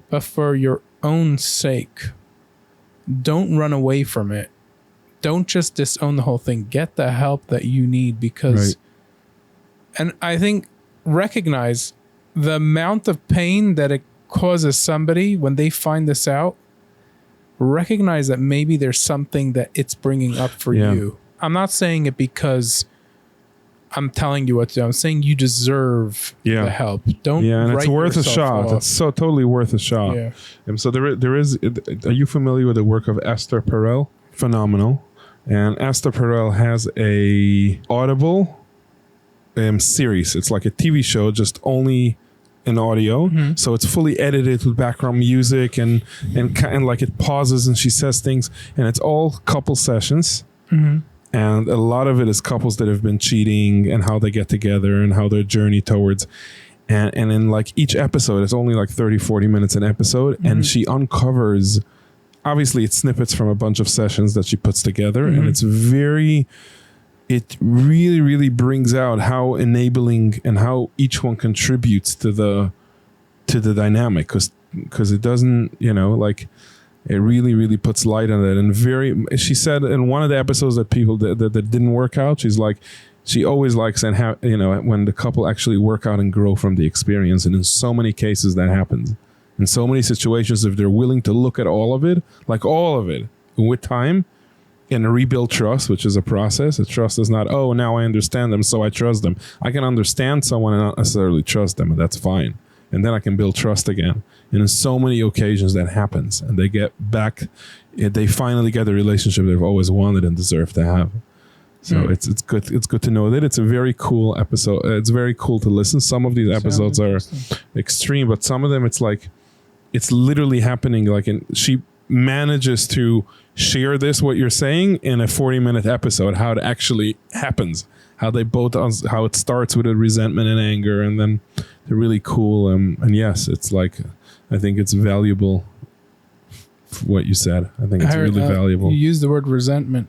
But for your own sake, don't run away from it. Don't just disown the whole thing. Get the help that you need because, and I think recognize the amount of pain that it causes somebody when they find this out. Recognize that maybe there's something that it's bringing up for you. I'm not saying it because I'm telling you what to do. I'm saying you deserve the help. Don't. Yeah, and it's worth a shot. It's so totally worth a shot. Yeah. And so there is. Are you familiar with the work of Esther Perel? Phenomenal. And Esther Perel has a Audible series. It's like a TV show, just only in audio. So it's fully edited with background music and like it pauses and she says things, and it's all couple sessions. And a lot of it is couples that have been cheating and how they get together and how their journey towards. And in like each episode, it's only like 30-40 minutes an episode. And she uncovers, obviously it's snippets from a bunch of sessions that she puts together. And it's it really, really brings out how enabling and how each one contributes to the dynamic. Because it doesn't, like... It really, really puts light on it. And she said in one of the episodes that people that didn't work out, she's like, she always likes when the couple actually work out and grow from the experience. And in so many cases that happens. In so many situations, if they're willing to look at all of it with time and rebuild trust, which is a process. A trust is not, oh, now I understand them, so I trust them. I can understand someone and not necessarily trust them, and that's fine. And then I can build trust again. And in so many occasions that happens, and they get back, they finally get the relationship they've always wanted and deserve to have. So it's good. It's good to know that. It's a very cool episode. It's very cool to listen. Some of these episodes are extreme, but some of them it's like it's literally happening. Like she manages to share what you're saying in a 40-minute episode. How it actually happens. How they both how it starts with a resentment and anger, and then they're really cool. And yes, it's like I think it's valuable. What you said, I think it's really valuable. You used the word resentment.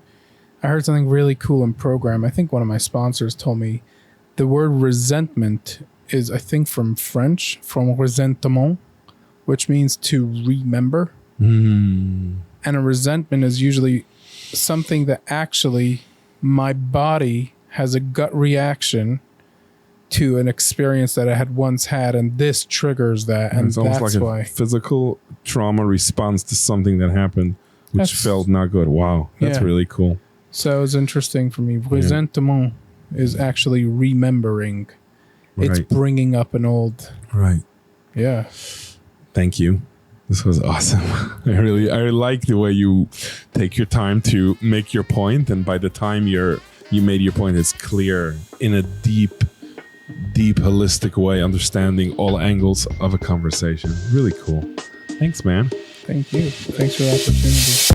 I heard something really cool in program. I think one of my sponsors told me the word resentment is, I think, from French, from ressentement, which means to remember. And a resentment is usually something that actually my body has a gut reaction to an experience that I had once had, and this triggers that, and it's almost that's like why. A physical trauma response to something that happened, which felt not good. Wow, that's really cool. So it's interesting for me. Ressentement is actually remembering. It's bringing up an old. Right. Yeah. Thank you. This was awesome. I like the way you take your time to make your point, and by the time you made your point, it's clear in a deep, holistic way, understanding all angles of a conversation. Really cool. Thanks, man. Thank you. Thanks for the opportunity.